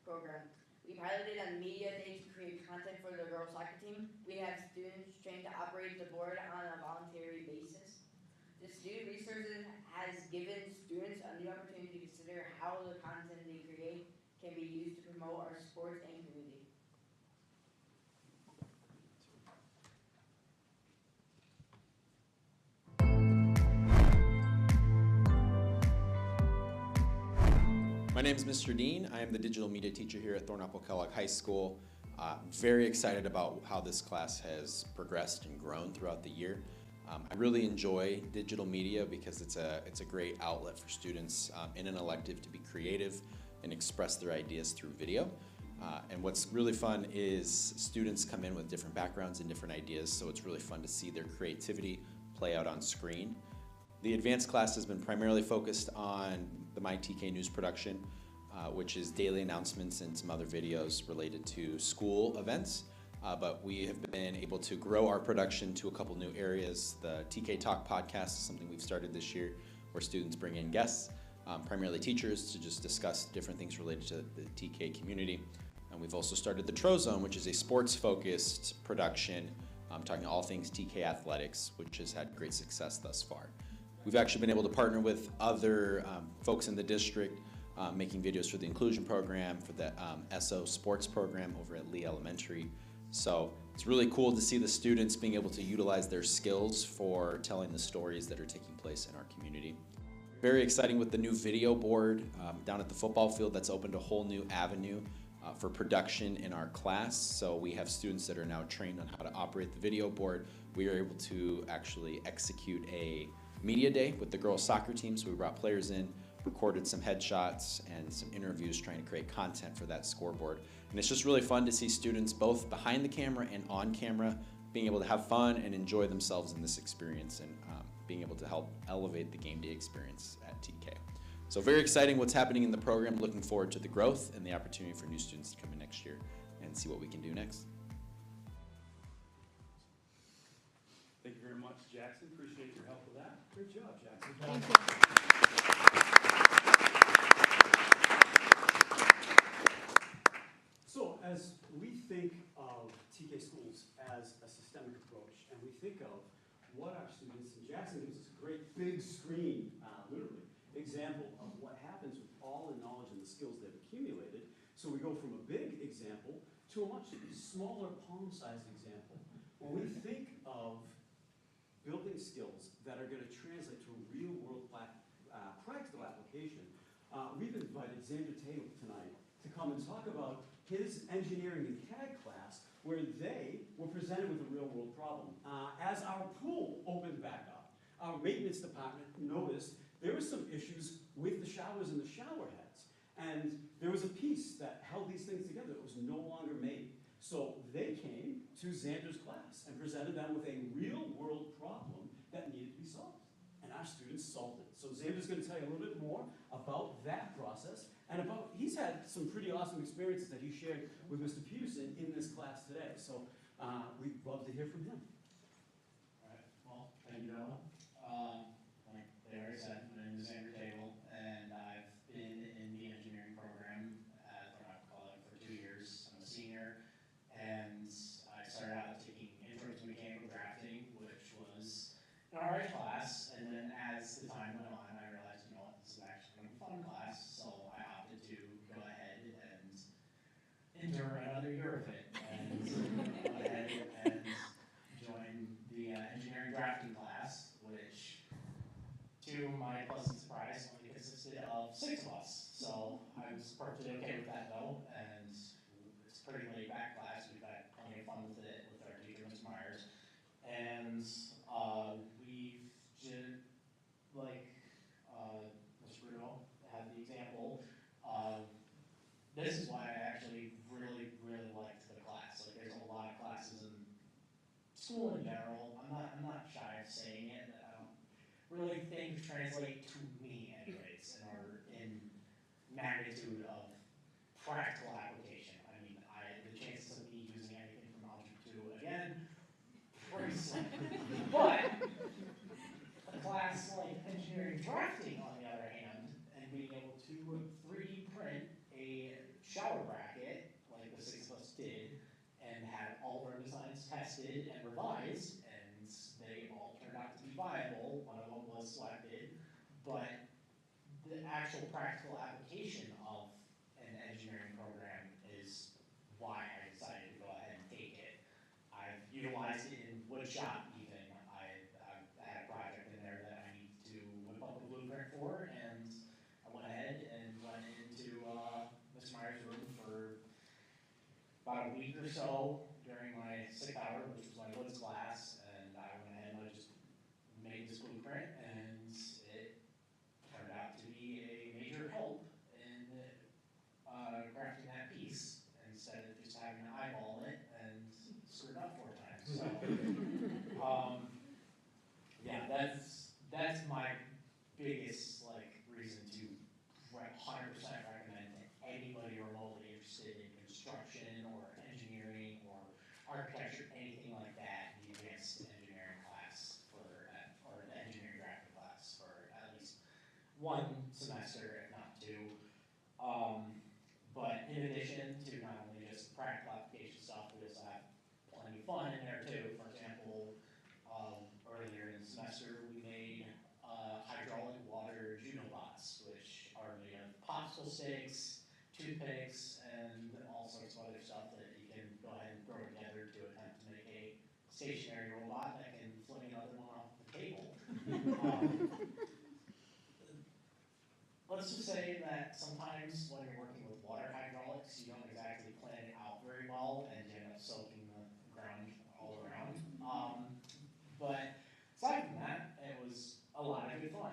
program. We piloted a media day to create content for the girls soccer team. We have students trained to operate the board on a voluntary basis. This new resources has given students a new opportunity to consider how the content they create can be used to promote our sports and community. My name is Mr. Dean. I am the digital media teacher here at Thornapple Kellogg High School. Very excited about how this class has progressed and grown throughout the year. I really enjoy digital media because it's a great outlet for students in an elective to be creative and express their ideas through video. And what's really fun is students come in with different backgrounds and different ideas, so it's really fun to see their creativity play out on screen. The advanced class has been primarily focused on the MyTK News production, which is daily announcements and some other videos related to school events. But we have been able to grow our production to a couple new areas. The TK Talk podcast is something we've started this year where students bring in guests, primarily teachers, to just discuss different things related to the TK community. And we've also started the Tro Zone, which is a sports-focused production, talking all things TK athletics, which has had great success thus far. We've actually been able to partner with other folks in the district, making videos for the inclusion program, for the SO sports program over at Lee Elementary. So it's really cool to see the students being able to utilize their skills for telling the stories that are taking place in our community. Very exciting with the new video board down at the football field that's opened a whole new avenue for production in our class. So we have students that are now trained on how to operate the video board. We are able to actually execute a media day with the girls soccer team. So we brought players in, recorded some headshots and some interviews trying to create content for that scoreboard. And it's just really fun to see students both behind the camera and on camera being able to have fun and enjoy themselves in this experience and being able to help elevate the game day experience at TK. So very exciting what's happening in the program. Looking forward to the growth and the opportunity for new students to come in next year and see what we can do next. Thank you very much, Jackson. Appreciate your help with that. Great job, Jackson. Thank you. So as we think of TK schools as a systemic approach, and we think of what our students, and Jackson gives us a great big screen, literally, example of what happens with all the knowledge and the skills they've accumulated. So we go from a big example to a much smaller palm-sized example. When we think of building skills that are going to translate to a real-world practical application, we've invited Xander Taylor tonight to come and talk about his engineering and CAD class, where they were presented with a real-world problem. As our pool opened back up, our maintenance department noticed there were some issues with the showers and the shower heads. And there was a piece that held these things together that was no longer made. So they came to Xander's class and presented them with a real-world problem that needed to be solved. And our students solved it. So Xander's going to tell you a little bit more about that process and about, he's had some pretty awesome experiences that he shared with Mr. Peterson in this class today. So we'd love to hear from him. All right, well, thank you, gentlemen. Like they already said, my name is Xander Table, and I've been in the engineering program at Thornapple Kellogg for 2 years. I'm a senior, and I started out taking intro to mechanical drafting, which was an alright class, and then as the time went on, I realized, you know what, this is actually a fun class, so I opted to go ahead and endure another year of it, and go ahead and join the engineering drafting class, which, to my pleasant surprise, only consisted of 6 of us. So I was perfectly okay with that though, and it's a pretty laid back class. We've had plenty of fun with it with our teacher, Ms. Myers. And we've just, like Mr. Bruno had the example, general, I'm not shy of saying it, that I don't really think translate to me anyways, and are in magnitude of practical application. I mean, the chances of me using anything from Algebra 2, again, pretty slim. But a class like engineering drafting, on the other hand, and being able to 3D print a shower bracket, like the six of us did, and had all of our designs tested and revised, and they all turned out to be viable. One of them was selected, but the actual practical application of an engineering program is why I decided to go ahead and take it. I've utilized it in woodshop even. I had a project in there that I need to whip up a blueprint for, and I went ahead and went into Mr. Meyer's room for about a week or so during my 6th hour, which was my woods class, and I went ahead and I just made this blueprint, and it turned out to be a major help in crafting that piece, instead of just having to eyeball it and screw it up 4 times. So, yeah, that's my biggest reason to 100% recommend to anybody remotely interested in construction or engineering or architecture, anything like that, the advanced engineering class or the engineering drafting class for at least 1 semester, if not 2. But in addition to not only just practical application stuff, we also have plenty of fun in there too. For example, earlier in the semester, we made hydraulic water junobots, which are made of popsicle sticks, toothpicks, and all sorts of other stuff that you can go ahead and throw together to attempt to make a stationary robot that can fling another one off the table. Let's just say that sometimes when you're working with water hydraulics, you don't exactly plan it out very well and you end up soaking the ground all around. But aside from that, it was a lot of good fun.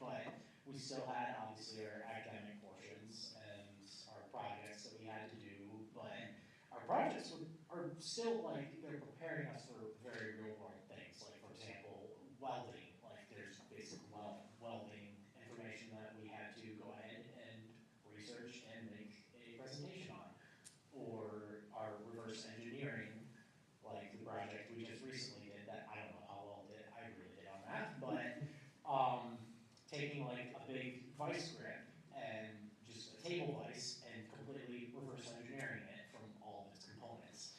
But we still had obviously our academic portions and our projects that we had to do. But our projects are still they're preparing us for very real world things. Like for example, welding. There's basic welding information that we had to go ahead and research and make a presentation on. Or our reverse engineering, like the project we just recently did that I don't know how well I really did on that, but taking a big vice grip and just a table vise and completely reverse engineering it from all of its components.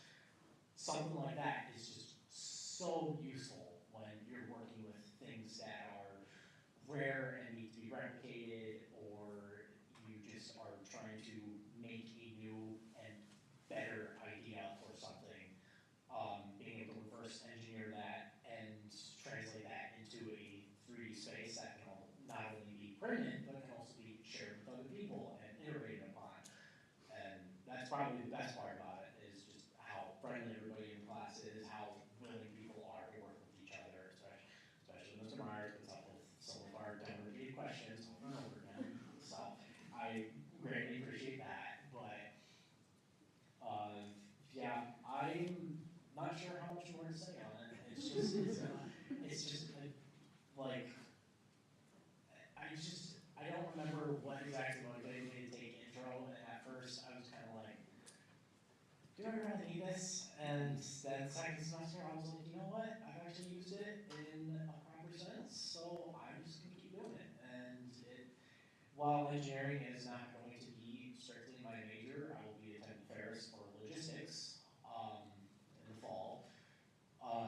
Something like that is just so useful when you're working with things that are rare and need to be replicated, or you just are trying to make a new and better idea for something. Being able to reverse engineer that and translate that into a 3D space that can not only be printed, but can also be shared with other people and iterated upon. And that's probably the best part about it, is just how friendly everybody in class is, how willing people are to work with each other, especially Mr. Myers puts up with some of our dumb repeated questions over and over again. So I greatly appreciate that. But yeah, I'm not sure how much more to say on it. It's just I don't remember what exactly motivated me to take intro, and at first I was kind of like, do I really need this? And then 2nd semester I was like, you know what, I've actually used it in a proper sense, so I'm just going to keep doing it. And while engineering is not going to be strictly my major, I will be attending fairs for logistics in the fall.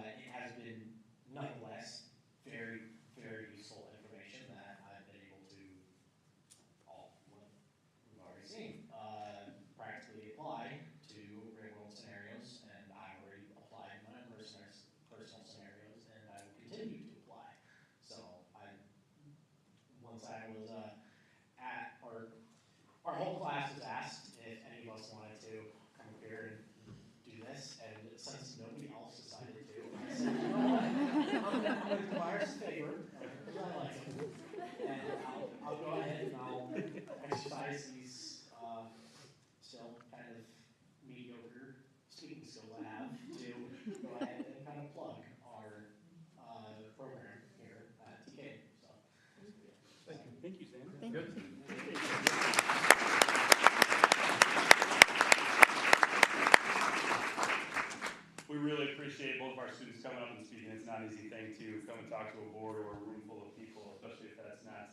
It has been nonetheless very, very useful information that I've been able to, we've already seen, practically apply to real world scenarios, and I've already applied my own personal Thank Good. you. We really appreciate both of our students coming up and speaking. It's not an easy thing to come and talk to a board or a room full of people, especially if that's not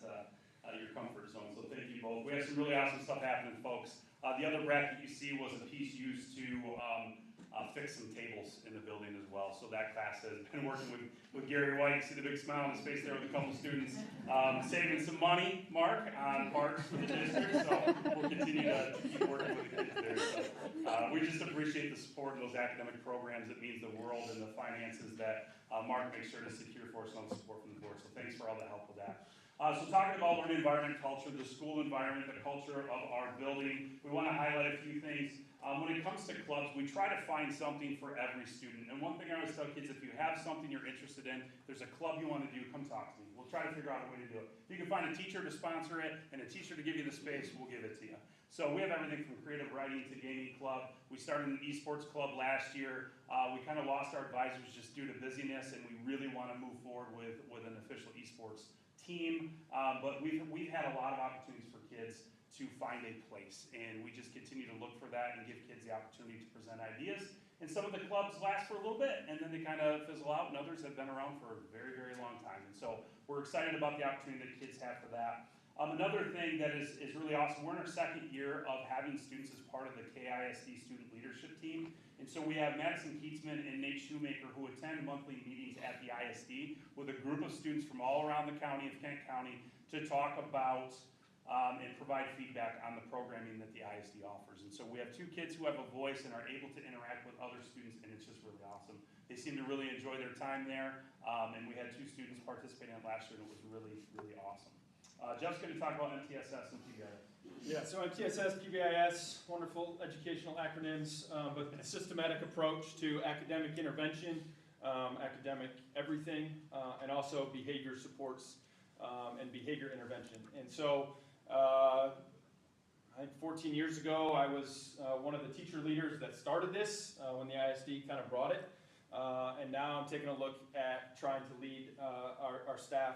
your comfort zone. So thank you both. We have some really awesome stuff happening, folks. The other bracket you see was a piece used to fix some tables in the building as well. So that class has been working with Gary White. You see the big smile on his face there with a couple of students. Saving some money, Mark, on parks for the district. So we'll continue to keep working with the kids there. So, we just appreciate the support of those academic programs. It means the world, and the finances that Mark makes sure to secure for us and the support from the board. So thanks for all the help with that. So talking about learning environment culture, the school environment, the culture of our building, we want to highlight a few things. When it comes to clubs, we try to find something for every student. And one thing I always tell kids, if you have something you're interested in, there's a club you want to do, come talk to me. We'll try to figure out a way to do it. If you can find a teacher to sponsor it and a teacher to give you the space, we'll give it to you. So we have everything from creative writing to gaming club. We started an esports club last year. We kind of lost our advisors just due to busyness, and we really want to move forward with an official esports team. But we've had a lot of opportunities for kids to find a place, and we just continue to look for that and give kids the opportunity to present ideas. And some of the clubs last for a little bit, and then they kind of fizzle out, and others have been around for a very, very long time. And so we're excited about the opportunity that kids have for that. Another thing that is really awesome, we're in our second year of having students as part of the KISD student leadership team. And so we have Madison Keatsman and Nate Shoemaker who attend monthly meetings at the ISD with a group of students from all around the county of Kent County to talk about and provide feedback on the programming that the ISD offers. And so we have two kids who have a voice and are able to interact with other students, and it's just really awesome. They seem to really enjoy their time there, and we had two students participating in it last year, and it was really, really awesome. Jeff's going to talk about MTSS and PBIS. Yeah, so MTSS, PBIS, wonderful educational acronyms, but a systematic approach to academic intervention, academic everything, and also behavior supports and behavior intervention. And so I think 14 years ago, I was one of the teacher leaders that started this when the ISD kind of brought it. And now I'm taking a look at trying to lead our staff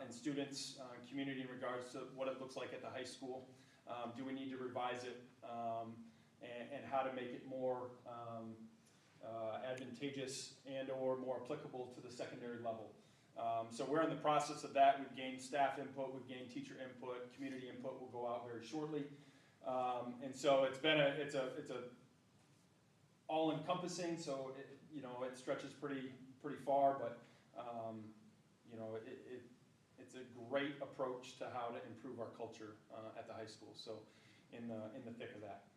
and students, community in regards to what it looks like at the high school. Do we need to revise it, and how to make it more advantageous and or more applicable to the secondary level. So we're in the process of that. We've gained staff input, we've gained teacher input, community input will go out very shortly. And so it's a all-encompassing, so it stretches pretty far, but it's a great approach to how to improve our culture at the high school. So in the thick of that.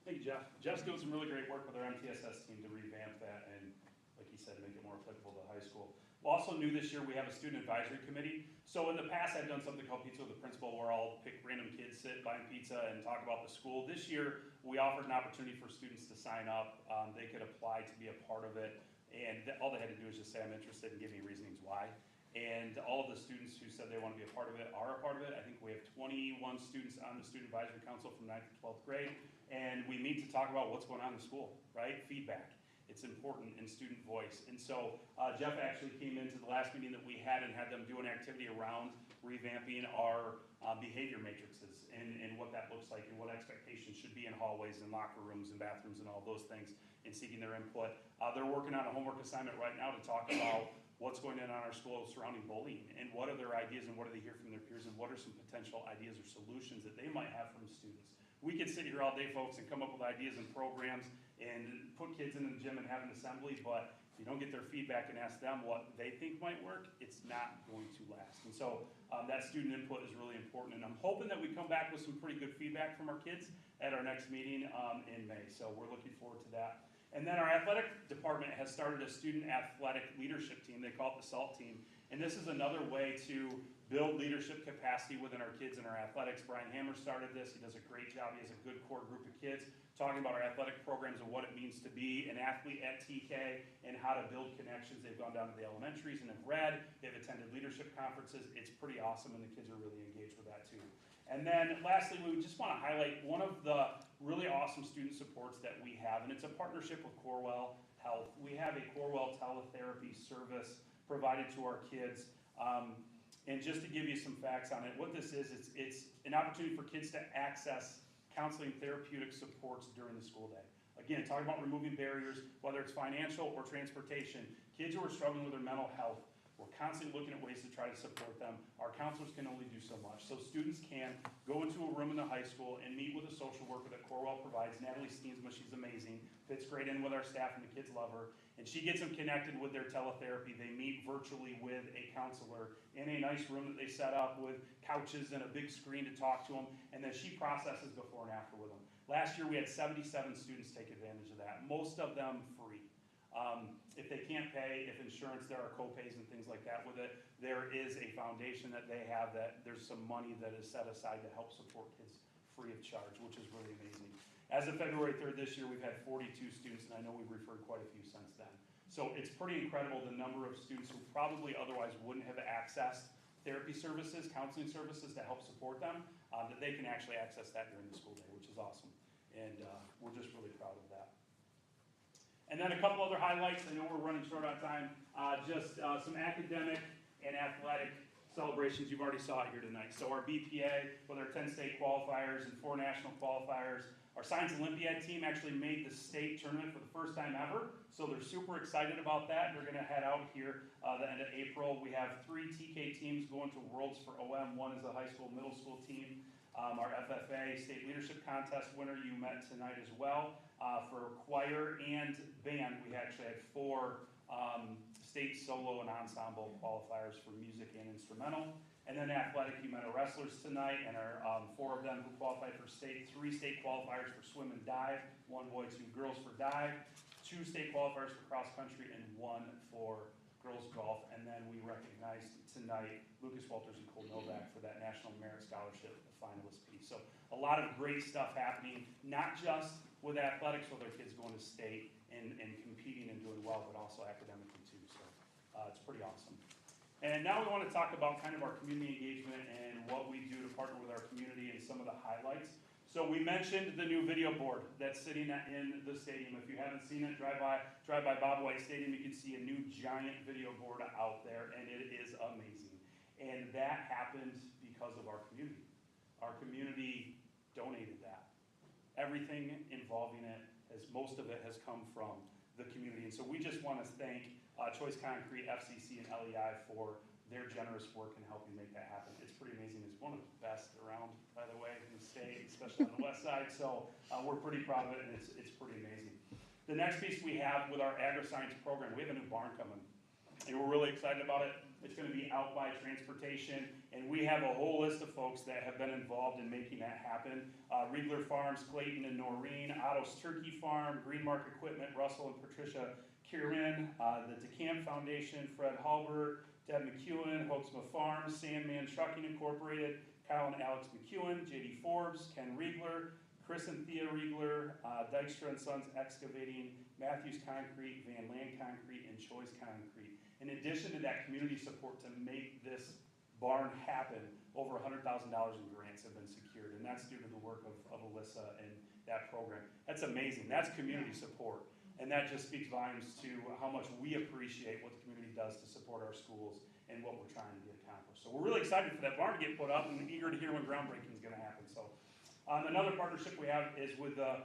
Thank you, Jeff. Jeff's doing some really great work with our MTSS team to revamp that and, like he said, make it more applicable to high school. Also new this year, we have a student advisory committee. So in the past, I've done something called Pizza with the Principal, where I'll pick random kids, sit, buy pizza, and talk about the school. This year, we offered an opportunity for students to sign up. They could apply to be a part of it, and all they had to do is just say, I'm interested, and give me reasonings why. And all of the students who said they want to be a part of it are a part of it. I think we have 21 students on the Student Advisory Council from 9th to 12th grade, and we meet to talk about what's going on in the school, right? Feedback. It's important in student voice. And so Jeff actually came into the last meeting that we had and had them do an activity around revamping our behavior matrices and what that looks like and what expectations should be in hallways and locker rooms and bathrooms and all those things, and seeking their input. They're working on a homework assignment right now to talk about what's going on in our school surrounding bullying and what are their ideas and what do they hear from their peers and what are some potential ideas or solutions that they might have from students. We could sit here all day, folks, and come up with ideas and programs and put kids in the gym and have an assembly, but if you don't get their feedback and ask them what they think might work, it's not going to last. And so that student input is really important, and I'm hoping that we come back with some pretty good feedback from our kids at our next meeting in May, so we're looking forward to that. And then our athletic department has started a student athletic leadership team. They call it the SALT team. And this is another way to build leadership capacity within our kids and our athletics. Brian Hammer started this. He does a great job. He has a good core group of kids talking about our athletic programs and what it means to be an athlete at TK and how to build connections. They've gone down to the elementaries and have read. They've attended leadership conferences. It's pretty awesome, and the kids are really engaged with that too. And then lastly, we just want to highlight one of the really awesome student supports that we have, and it's a partnership with Corewell Health. We have a Corewell teletherapy service provided to our kids. And just to give you some facts on it, what this is, it's an opportunity for kids to access counseling therapeutic supports during the school day. Again, talking about removing barriers, whether it's financial or transportation. Kids who are struggling with their mental health, we're constantly looking at ways to try to support them. Our counselors can only do so much. So students can go into a room in the high school and meet with a social worker that Corewell provides. Natalie Steensma, she's amazing, fits great in with our staff and the kids love her. And she gets them connected with their teletherapy. They meet virtually with a counselor in a nice room that they set up with couches and a big screen to talk to them. And then she processes before and after with them. Last year we had 77 students take advantage of that, most of them free. If they can't pay, if insurance, there are co-pays and things like that with it. There is a foundation that they have that there's some money that is set aside to help support kids free of charge, which is really amazing. As of February 3rd this year, we've had 42 students, and I know we've referred quite a few since then. So it's pretty incredible the number of students who probably otherwise wouldn't have accessed therapy services, counseling services to help support them, that they can actually access that during the school day, which is awesome. And we're just really proud of that. And then a couple other highlights. I know we're running short on time. Just some academic and athletic celebrations. You've already saw it here tonight. So our BPA, with our 10 state qualifiers and 4 national qualifiers, our Science Olympiad team actually made the state tournament for the first time ever. So they're super excited about that. They're going to head out here the end of April. We have 3 TK teams going to Worlds for OM. One is a high school, middle school team. Our FFA state leadership contest winner you met tonight as well. For choir and band, we actually had 4 state solo and ensemble qualifiers for music and instrumental. And then athletic, you met our wrestlers tonight, and our 4 of them who qualified for state, 3 state qualifiers for swim and dive, 1 boy, 2 girls for dive, 2 state qualifiers for cross country, and 1 for girls golf. And then we recognized tonight Lucas Walters and Cole Novak for that National Merit Scholarship finalist piece. So a lot of great stuff happening, not just with athletics, with our kids going to state and competing and doing well, but also academically too. So it's pretty awesome. And now we want to talk about kind of our community engagement and what we do to partner with our community and some of the highlights. So we mentioned the new video board that's sitting in the stadium. If you haven't seen it, drive by Bob White Stadium, you can see a new giant video board out there, and it is amazing. And that happened because of our community. Our community donated that. Everything involving it, most of it has come from the community. And so we just want to thank Choice Concrete, FCC, and LEI for their generous work in helping make that happen. It's pretty amazing. It's one of the best around, by the way, in the state, especially on the west side. So we're pretty proud of it, and it's pretty amazing. The next piece we have with our agri-science program, we have a new barn coming. And we're really excited about it. It's going to be out by transportation, and we have a whole list of folks that have been involved in making that happen. Riegler Farms, Clayton and Noreen, Otto's Turkey Farm, Greenmark Equipment, Russell and Patricia Kieran, the DeCamp Foundation, Fred Halbert, Deb McEwen, Hoaxma Farms, Sandman Trucking Incorporated, Kyle and Alex McEwen, J.D. Forbes, Ken Riegler, Chris and Thea Riegler, Dykstra and Sons Excavating, Matthews Concrete, Van Land Concrete, and Choice Concrete. In addition to that community support to make this barn happen, over $100,000 in grants have been secured, and that's due to the work of Alyssa and that program. That's amazing. That's community support, and that just speaks volumes to how much we appreciate what the community does to support our schools and what we're trying to get accomplished. So we're really excited for that barn to get put up and eager to hear when groundbreaking is going to happen. So another partnership we have is with the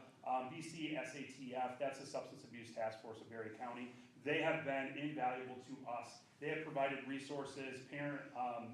BC SATF. That's the Substance Abuse Task Force of Berry County. They have been invaluable to us. They have provided resources, parent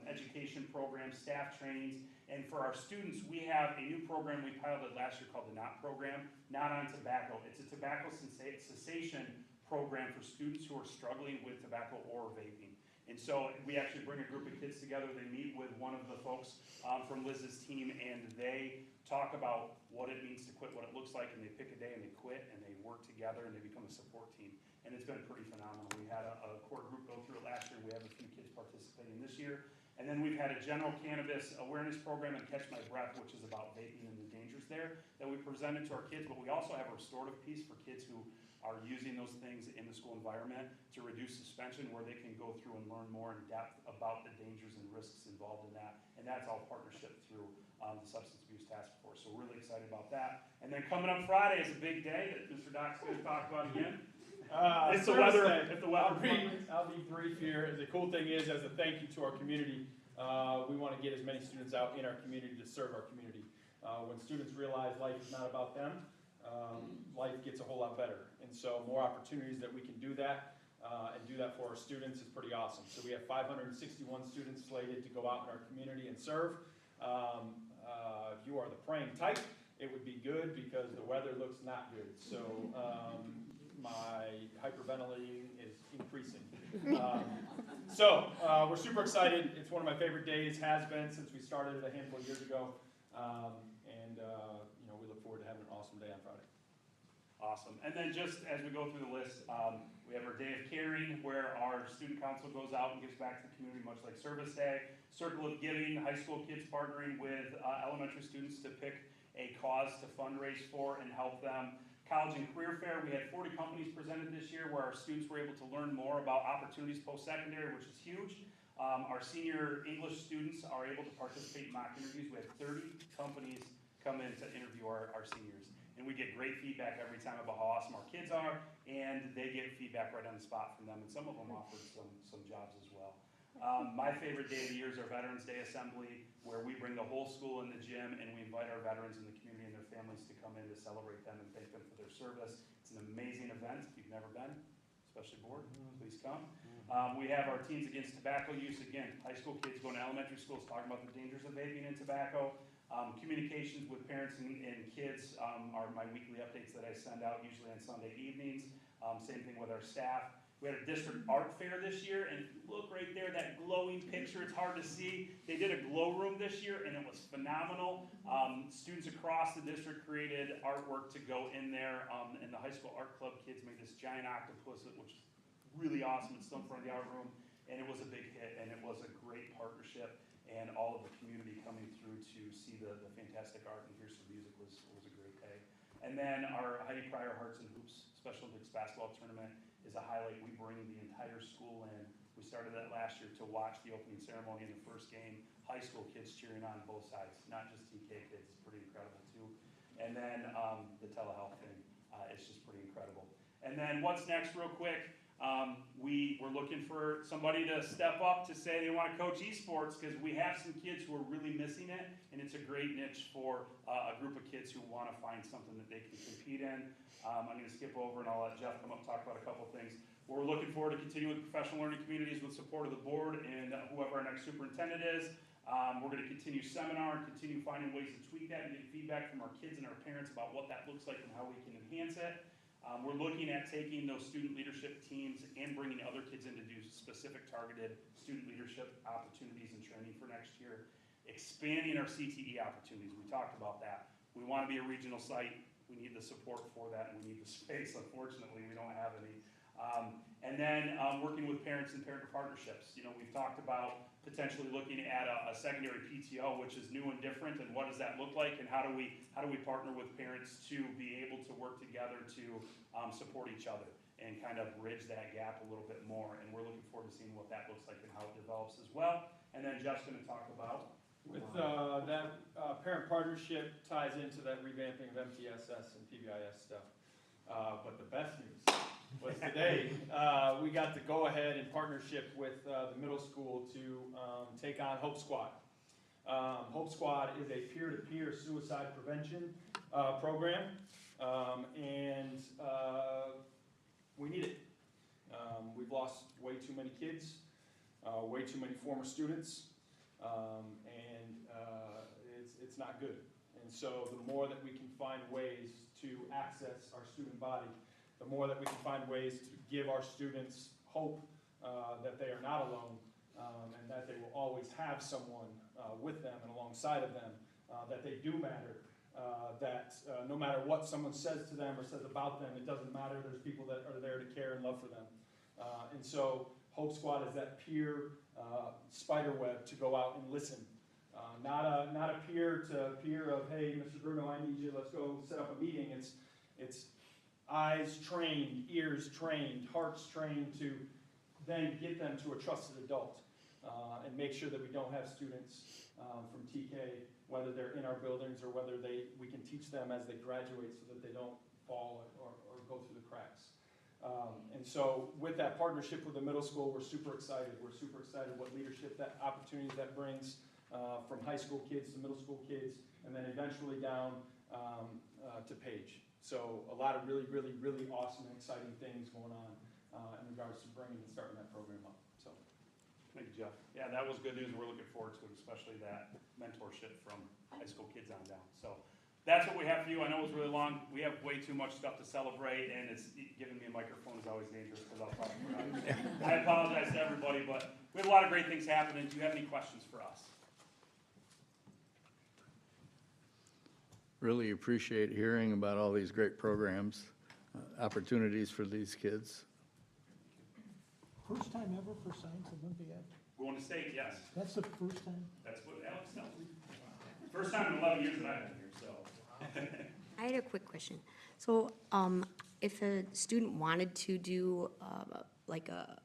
education programs, staff trainings, and for our students, we have a new program we piloted last year called the NOT program, Not on Tobacco. It's a tobacco cessation program for students who are struggling with tobacco or vaping. And so we actually bring a group of kids together. They meet with one of the folks from Liz's team, and they talk about what it means to quit, what it looks like, and they pick a day and they quit, and they work together, and they become a support team. And it's been pretty phenomenal. We had a core group go through it last year. We have a few kids participating this year. And then we've had a general cannabis awareness program and Catch My Breath, which is about vaping and the dangers there, that we presented to our kids. But we also have a restorative piece for kids who are using those things in the school environment to reduce suspension, where they can go through and learn more in depth about the dangers and risks involved in that. And that's all partnership through the Substance Abuse Task Force. So we're really excited about that. And then coming up Friday is a big day that Mr. Doc's going to talk about again. If the weather, I'll be brief here. The cool thing is, as a thank you to our community, we want to get as many students out in our community to serve our community. When students realize life is not about them, life gets a whole lot better. And so more opportunities that we can do that and do that for our students is pretty awesome. So we have 561 students slated to go out in our community and serve. If you are the praying type, it would be good because the weather looks not good. So my hyperventilating is increasing. We're super excited. It's one of my favorite days, has been since we started it a handful of years ago. We look forward to having an awesome day on Friday. Awesome. And then just as we go through the list, we have our Day of Caring, where our student council goes out and gives back to the community, much like Service Day. Circle of Giving, high school kids partnering with elementary students to pick a cause to fundraise for and help them. College and Career Fair, we had 40 companies presented this year where our students were able to learn more about opportunities post-secondary, which is huge. Our senior English students are able to participate in mock interviews. We had 30 companies come in to interview our seniors. And we get great feedback every time about how awesome our kids are, and they get feedback right on the spot from them, and some of them offered some jobs as well. My favorite day of the year is our Veterans Day Assembly, where we bring the whole school in the gym, and we invite our veterans in the community and their families to come in to celebrate them and thank them for their service. It's an amazing event. If you've never been, especially bored, please come. We have our Teens Against Tobacco Use. Again, high school kids going to elementary schools talking about the dangers of vaping and tobacco. Communications with parents and kids are my weekly updates that I send out, usually on Sunday evenings. Same thing with our staff. We had a district art fair this year, and look right there, that glowing picture, it's hard to see. They did a glow room this year, and it was phenomenal. Students across the district created artwork to go in there, and the high school art club kids made this giant octopus, which is really awesome. It's still in front of the art room, and it was a big hit, and it was a great partnership. And all of the community coming through to see the fantastic art and hear some music was a great day. And then our Heidi Pryor Hearts and Hoops Special Olympics basketball tournament is a highlight. We bring the entire school in. We started that last year to watch the opening ceremony in the first game. High school kids cheering on both sides, not just TK kids. It's pretty incredible too. And then the telehealth thing, it's just pretty incredible. And then what's next real quick? We're looking for somebody to step up to say they want to coach esports, because we have some kids who are really missing it, and it's a great niche for a group of kids who want to find something that they can compete in. I'm going to skip over and I'll let Jeff come up and talk about a couple things. We're looking forward to continuing with professional learning communities with support of the board and whoever our next superintendent is. We're going to continue seminar and continue finding ways to tweak that and get feedback from our kids and our parents about what that looks like and how we can enhance it. We're looking at taking those student leadership teams and bringing other kids in to do specific targeted student leadership opportunities and training for next year. Expanding our CTE opportunities, we talked about that. We want to be a regional site. We need the support for that, and we need the space. Unfortunately, we don't have any. And then working with parents and parent partnerships. We've talked about potentially looking at a secondary PTO, which is new and different, and what does that look like, and how do we partner with parents to be able to work together to support each other and kind of bridge that gap a little bit more. And we're looking forward to seeing what that looks like and how it develops as well. And then Jeff's going to talk about with that parent partnership ties into that revamping of MTSS and PBIS stuff. But the best news was today we got to go ahead in partnership with the middle school to take on Hope Squad. Hope Squad is a peer-to-peer suicide prevention program, and we need it. We've lost way too many kids, way too many former students, and it's not good. And so the more that we can find ways to access our student body, the more that we can find ways to give our students hope that they are not alone, and that they will always have someone with them and alongside of them, that they do matter, that no matter what someone says to them or says about them, it doesn't matter. There's people that are there to care and love for them. And so Hope Squad is that peer spider web to go out and listen. Not a peer to peer of, hey, Mr. Bruno, I need you, let's go set up a meeting. It's eyes trained, ears trained, hearts trained to then get them to a trusted adult and make sure that we don't have students from TK, whether they're in our buildings or whether we can teach them as they graduate so that they don't fall or go through the cracks. And so with that partnership with the middle school, we're super excited. We're super excited what leadership, that opportunities that brings from high school kids to middle school kids, and then eventually down to Page. So a lot of really, really, really awesome and exciting things going on in regards to bringing and starting that program up. So, Thank you, Jeff. Yeah, that was good news, and we're looking forward to it, especially that mentorship from high school kids on down. So that's what we have for you. I know it was really long. We have way too much stuff to celebrate, and it's giving me a microphone is always dangerous because I'll probably forget. I apologize to everybody, but we have a lot of great things happening. Do you have any questions for us? Really appreciate hearing about all these great programs, opportunities for these kids. First time ever for Science Olympiad? Going to state, yes. That's the first time? That's what Alex tells me. First time in 11 years that I've been here, so. I had a quick question. So, if a student wanted to do, like a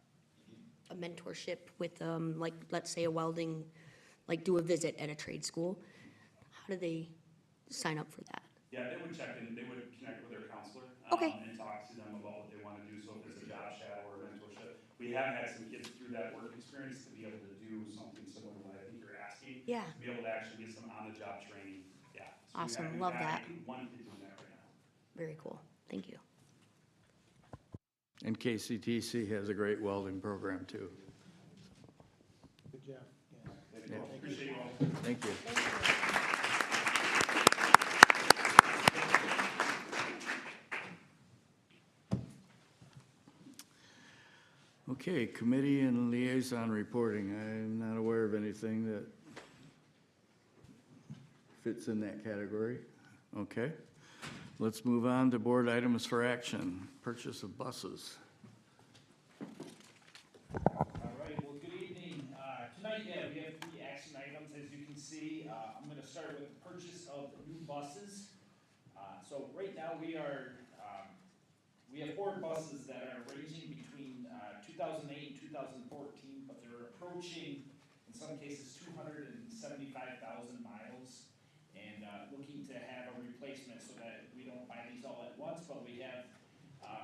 mentorship with, like, let's say a welding, like do a visit at a trade school, how do they sign up for that? Yeah, they would check in, they would connect with their counselor. Okay. And talk to them about what they want to do, so if it's a job shadow or a mentorship. We have had some kids through that work experience to be able to do something similar to what I think you're asking. Yeah. To be able to actually get some on-the-job training, yeah. So Awesome, we've love had that. one kid doing that right now. Very cool. Thank you. And KCTC has a great welding program too. Good job. Yeah. Appreciate you all. Thank you. Okay, committee and liaison reporting. I'm not aware of anything that fits in that category. Okay. Let's move on to board items for action. Purchase of buses. All right, well, good evening. Tonight, yeah, we have 3 action items, as you can see. I'm gonna start with the purchase of new buses. So right now, we have 4 buses that are ranging between 2008 and 2014, but they're approaching, in some cases, 275,000 miles. And looking to have a replacement so that we don't buy these all at once, but we have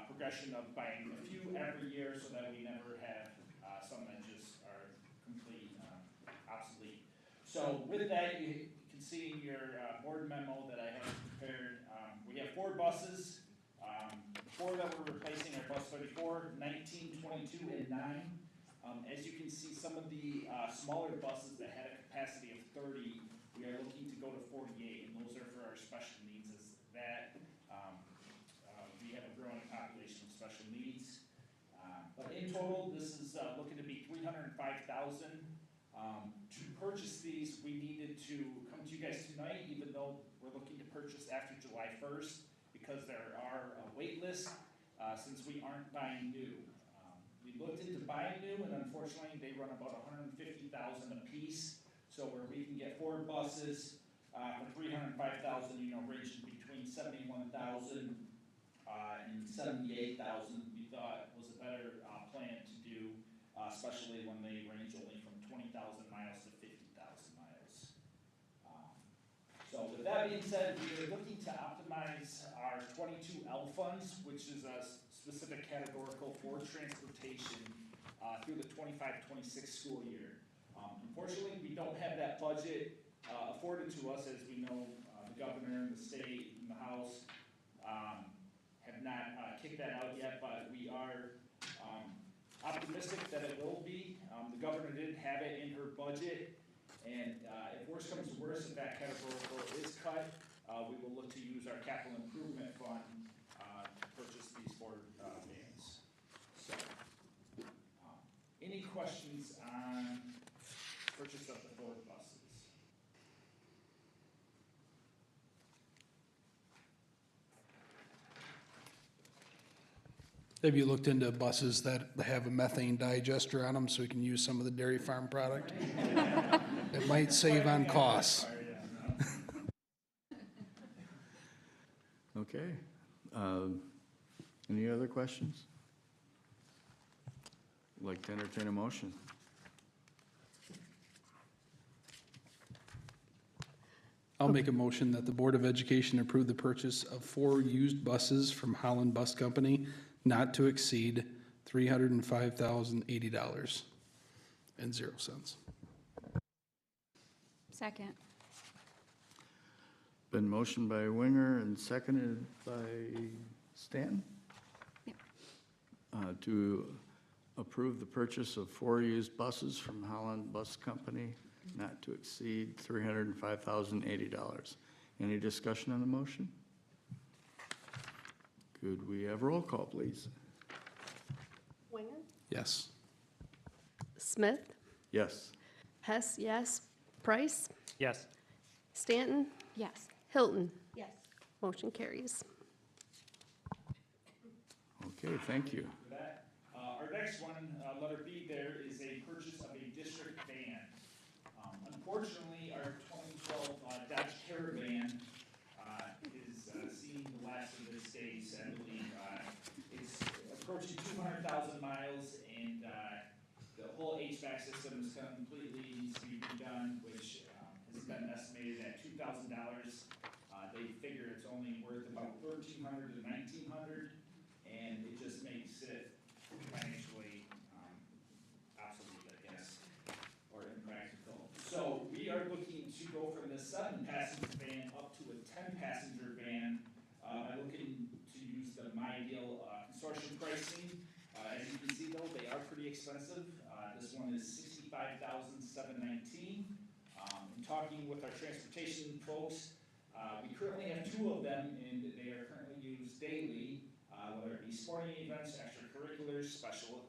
progression of buying a few every year so that we never have some that just are complete obsolete. So with that, you can see in your board memo that I have prepared, we have 4 buses. 4 that we're replacing are bus 34, 19, 22, and 9. As you can see, some of the smaller buses that had a capacity of 30, we are looking to go to 48, and those are for our special needs. Is that we have a growing population of special needs. But in total, this is looking to be $305,000. To purchase these, we needed to come to you guys tonight, even though we're looking to purchase after July 1st, because there are a wait list since we aren't buying new. We looked into buying new, and unfortunately, they run about $150,000 a piece. So where we can get 4 buses for $305,000, ranging between $71,000 and $78,000, we thought was a better plan to do, especially when they range only from 20,000 miles to 50,000 miles. So with that being said, we are looking to optimize our 22L funds, which is a specific categorical for transportation through the 25-26 school year. Unfortunately, we don't have that budget afforded to us, as we know the governor, the state, and the House have not kicked that out yet, but we are optimistic that it will be. The governor did have it in her budget, and if worse comes to worse, if that categorical is cut, we will look to use our capital improvement fund to purchase these 4 vans. So, any questions on purchase of the 4 buses? Have you looked into buses that have a methane digester on them so we can use some of the dairy farm product? It might save on costs. Okay. Any other questions? I'd like to entertain a motion. I'll make a motion that the Board of Education approve the purchase of 4 used buses from Holland Bus Company not to exceed $305,080.00. Second. Been motioned by Winger and seconded by Stanton? Yep. To approve the purchase of 4 used buses from Holland Bus Company, not to exceed $305,080. Any discussion on the motion? Could we have roll call, please? Winger? Yes. Smith? Yes. Hess, yes. Price? Yes. Stanton? Yes. Hilton? Yes. Motion carries. Okay, thank you. For that. Our next one, letter B there, is a purchase of a district van. Unfortunately, our 2012 Dodge Caravan is seeing the last of its days, I believe. It's approaching 200,000 miles, and the whole HVAC system is completely needs to be redone, which has been estimated at $2,000. They figure it's only worth about $1,300 to $1,900, and it just makes it financially obsolete, I guess, or impractical. So we are looking to go from the 7-passenger van up to a 10-passenger van by looking to use the MyDeal consortium pricing. As you can see, though, they are pretty expensive. This one is $65,719. In talking with our transportation folks, we currently have 2 of them, and they are currently used daily, whether it be sporting events, extracurriculars, special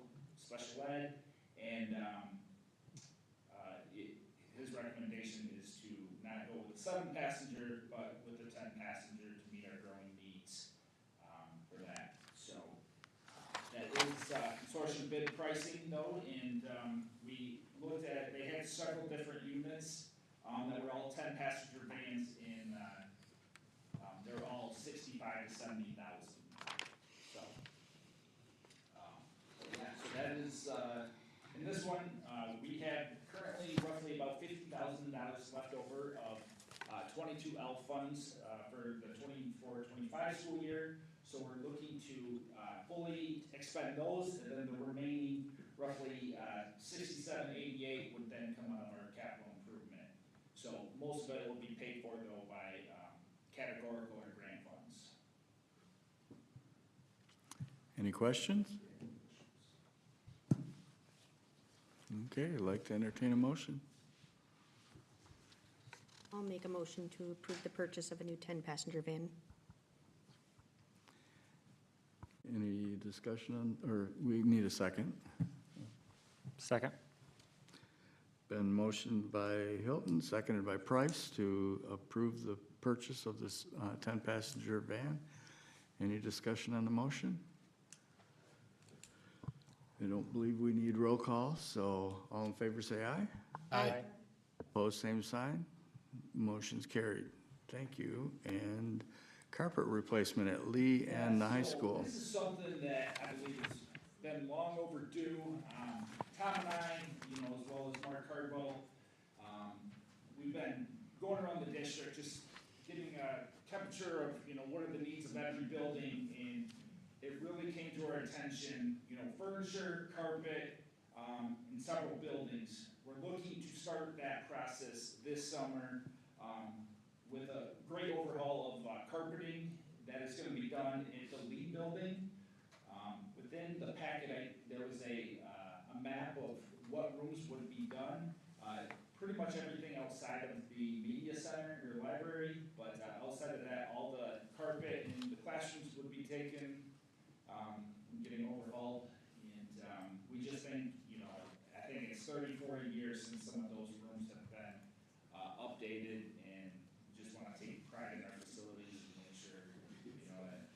ed, and his recommendation is to not go with the 7-passenger, but with the 10-passenger to meet our growing needs for that. So that is consortium bid pricing, though, and we looked at, they had several different units that were all 10-passenger vans, and they're all 65 to 70,000. So, yeah, so that is, in this one, we have currently roughly about $50,000 left over of 22L funds for the 24-25 school year. So we're looking to fully expend those, and then the remaining roughly $67.88 would then come out of our capital improvement. So most of it will be paid for, though, by categorical or grant funds. Any questions? Okay, I'd like to entertain a motion. I'll make a motion to approve the purchase of a new 10-passenger van. Any discussion on, or we need a second? Second. Been motioned by Hilton, seconded by Price to approve the purchase of this 10-passenger van. Any discussion on the motion? I don't believe we need roll call, so all in favor say aye. Aye. Opposed, same sign. Motion's carried. Thank you. And carpet replacement at Lee and the high school. This is something that I believe has been long overdue. Tom and I, as well as Mark Cardwell, we've been going around the district just getting a temperature of, what are the needs of every building, and it really came to our attention, furniture, carpet, in several buildings. We're looking to start that process this summer with a great overhaul of carpeting that is going to be done at the Lee building. Within the packet, there was a map of what rooms would be done. Pretty much everything outside of the media center or library, but outside of that, all the carpet in the classrooms would be taken, getting overhauled. And we just think, I think it's 30, 40 years since some of those rooms have been updated, and just want to take pride in our facilities and make sure, that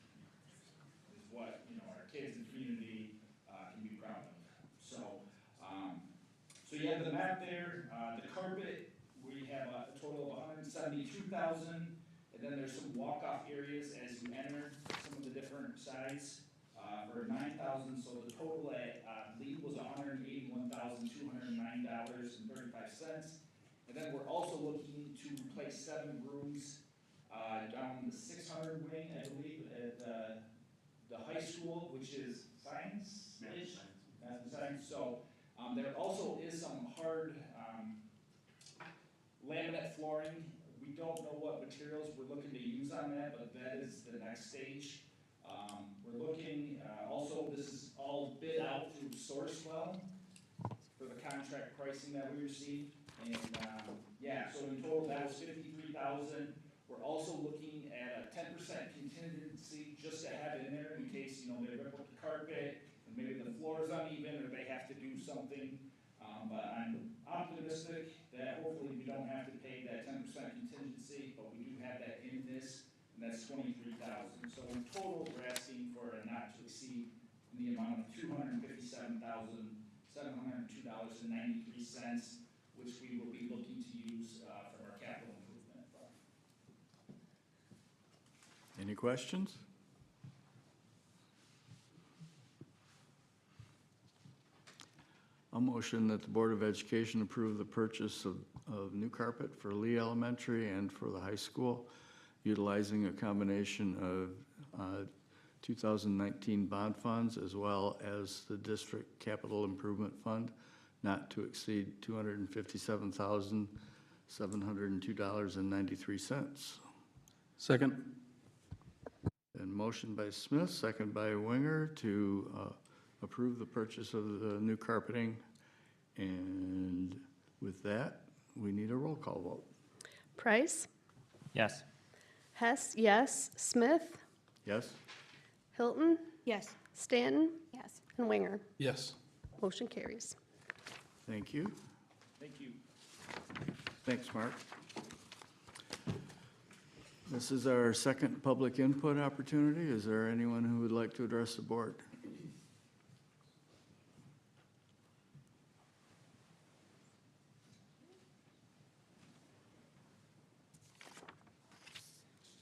is what, our kids and community can be proud of. So, so you have the map there. The carpet, we have a total of $172,000, and then there's some walk-off areas as you enter some of the different sides for $9,000. So the total at Lee was $181,209.35. And then we're also looking to replace 7 rooms down the 600 wing, I believe, at the high school, which is science-ish, math and science. So there also is some hard laminate flooring. We don't know what materials we're looking to use on that, but that is the next stage. We're looking, also this is all bid out through Sourcewell for the contract pricing that we received. And yeah, so in total that was $53,000. We're also looking at a 10% contingency just to have in there in case, you know, they rip up the carpet and maybe the floor is uneven or they have to do something. But I'm optimistic that hopefully we don't have to pay that 10% contingency, but we do have that in this, and that's $23,000. So in total, we're asking for a not to exceed in the amount of $257,702.93, which we will be looking to use from our capital improvement fund. Any questions? I'll motion that the Board of Education approve the purchase of new carpet for Lee Elementary and for the high school, utilizing a combination of 2019 bond funds as well as the district capital improvement fund, not to exceed $257,702.93. Second. And motion by Smith, second by Winger to approve the purchase of the new carpeting. And with that, we need a roll call vote. Price? Yes. Hess, yes. Smith? Yes? Hilton? Yes. Stanton? Yes. And Winger? Yes. Motion carries. Thank you. Thank you. Thanks, Mark. This is our second public input opportunity. Is there anyone who would like to address the board?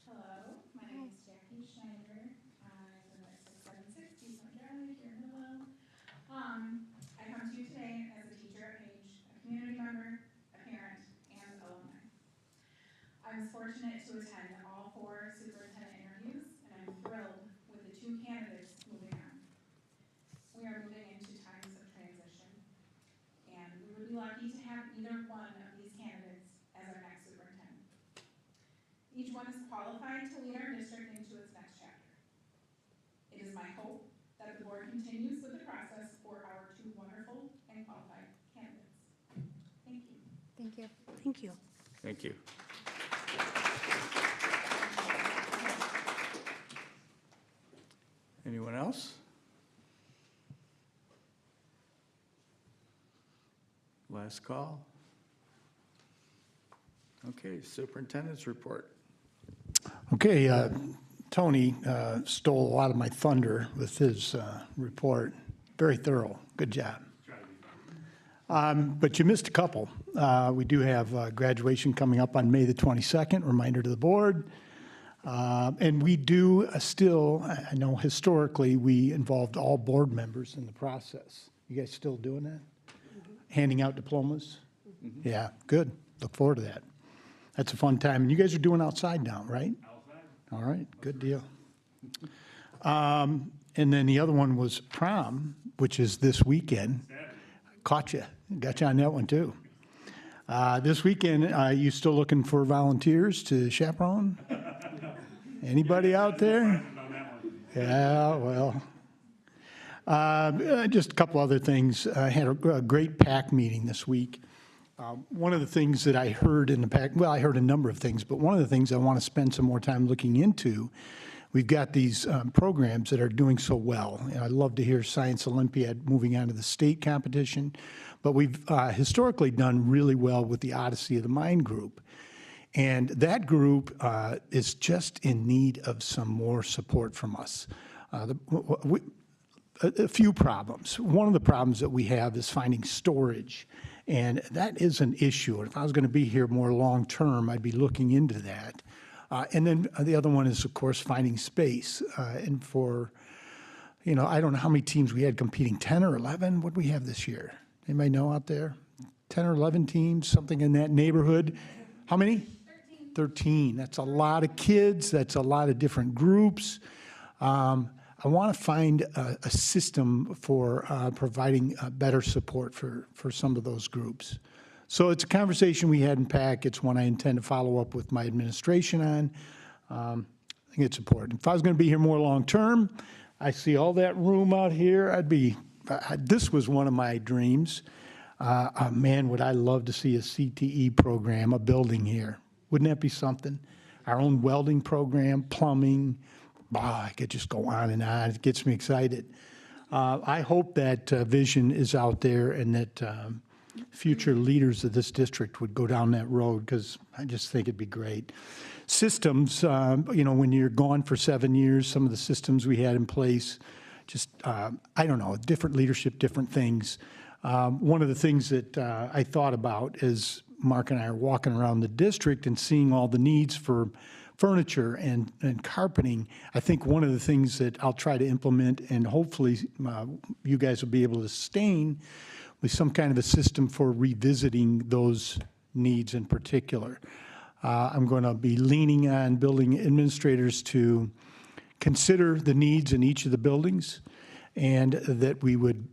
Hello, my name is Jackie Schneider. I live at 676 Eastland Drive here in Willow. I come to you today as a teacher, a community member, a parent, and alumni. I was fortunate to attend all 4 superintendent interviews, and I'm thrilled with the 2 candidates moving on. We are moving into times of transition, and we would be lucky to have either one of these candidates as our next superintendent. Each one is qualified to lead our district into its next chapter. It is my hope that the board continues with the process for our 2 wonderful and qualified candidates. Thank you. Thank you. Thank you. Thank you. Anyone else? Last call. Okay, superintendent's report. Okay, Tony stole a lot of my thunder with his report. Very thorough. Good job. But you missed a couple. We do have graduation coming up on May the 22nd, reminder to the board. And we do still, I know historically, we involved all board members in the process. You guys still doing that? Handing out diplomas? Yeah, good. Look forward to that. That's a fun time. And you guys are doing outside now, right? Outside. All right, good deal. And then the other one was prom, which is this weekend. Caught you. Got you on that one, too. This weekend, you still looking for volunteers to chaperone? Anybody out there? Yeah, well. Just a couple other things. I had a great PAC meeting this week. One of the things that I heard in the PAC, well, I heard a number of things, but one of the things I want to spend some more time looking into, we've got these programs that are doing so well. And I'd love to hear Science Olympiad moving on to the state competition, but we've historically done really well with the Odyssey of the Mind group. And that group is just in need of some more support from us. A few problems. One of the problems that we have is finding storage, and that is an issue. And if I was going to be here more long-term, I'd be looking into that. And then the other one is, of course, finding space. And for, you know, I don't know how many teams we had competing, 10 or 11? What do we have this year? Anybody know out there? 10 or 11 teams, something in that neighborhood. How many? 13. That's a lot of kids. That's a lot of different groups. I want to find a system for providing better support for some of those groups. So it's a conversation we had in PAC. It's one I intend to follow up with my administration on. I think it's important. If I was going to be here more long-term, I see all that room out here. This was one of my dreams. Man, would I love to see a CTE program, a building here. Wouldn't that be something? Our own welding program, plumbing. I could just go on and on. It gets me excited. I hope that vision is out there and that future leaders of this district would go down that road, because I just think it'd be great. Systems, when you're gone for 7 years, some of the systems we had in place, just, I don't know, different leadership, different things. One of the things that I thought about is Mark and I are walking around the district and seeing all the needs for furniture and carpeting. I think one of the things that I'll try to implement, and hopefully you guys will be able to sustain, with some kind of a system for revisiting those needs in particular. I'm going to be leaning on building administrators to consider the needs in each of the buildings, and that we would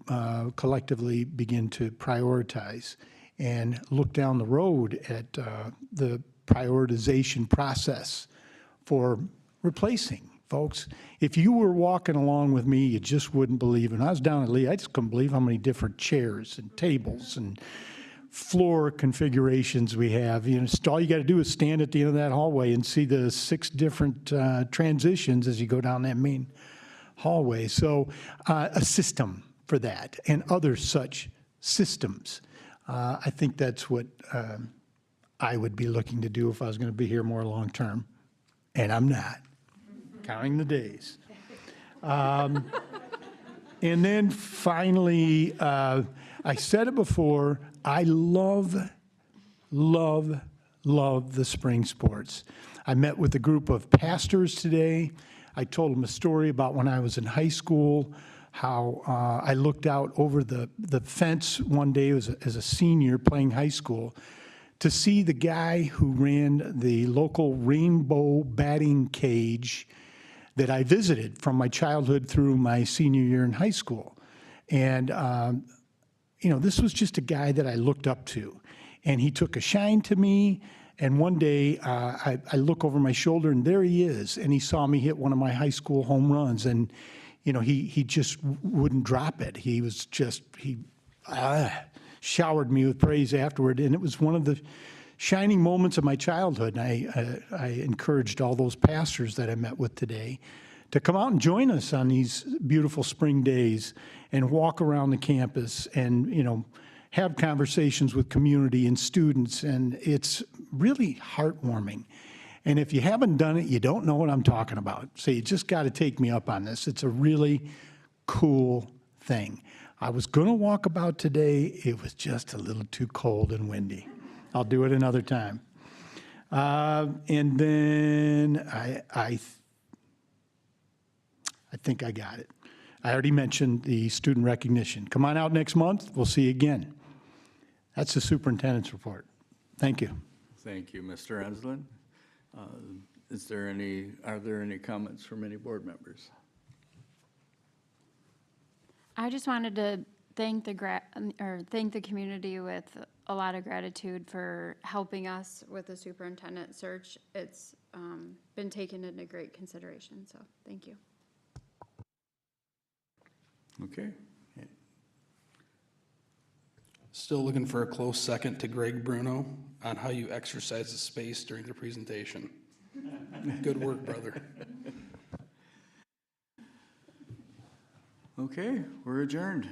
collectively begin to prioritize and look down the road at the prioritization process for replacing. Folks, if you were walking along with me, you just wouldn't believe. And I was down at Lee, I just couldn't believe how many different chairs and tables and floor configurations we have. All you got to do is stand at the end of that hallway and see the 6 different transitions as you go down that main hallway. So a system for that and other such systems. I think that's what I would be looking to do if I was going to be here more long term. And I'm not. Counting the days. And then finally, I said it before, I love the spring sports. I met with a group of pastors today. I told them a story about when I was in high school, how I looked out over the fence one day as a senior playing high school to see the guy who ran the local rainbow batting cage that I visited from my childhood through my senior year in high school. And, this was just a guy that I looked up to. And he took a shine to me. And one day I look over my shoulder and there he is. And he saw me hit one of my high school home runs. And, he just wouldn't drop it. He was just, he showered me with praise afterward. And it was one of the shining moments of my childhood. And I encouraged all those pastors that I met with today to come out and join us on these beautiful spring days and walk around the campus and, have conversations with community and students. And it's really heartwarming. And if you haven't done it, you don't know what I'm talking about. So you just got to take me up on this. It's a really cool thing. I was going to walk about today. It was just a little too cold and windy. I'll do it another time. And then I think I got it. I already mentioned the student recognition. Come on out next month. We'll see you again. That's the superintendent's report. Thank you. Thank you, Mr. Enslin. Are there any comments from any board members? I just wanted to thank the community with a lot of gratitude for helping us with the superintendent search. It's been taken into great consideration, so thank you. Okay. Still looking for a close second to Greg Bruno on how you exercise the space during the presentation. Good work, brother. Okay, we're adjourned.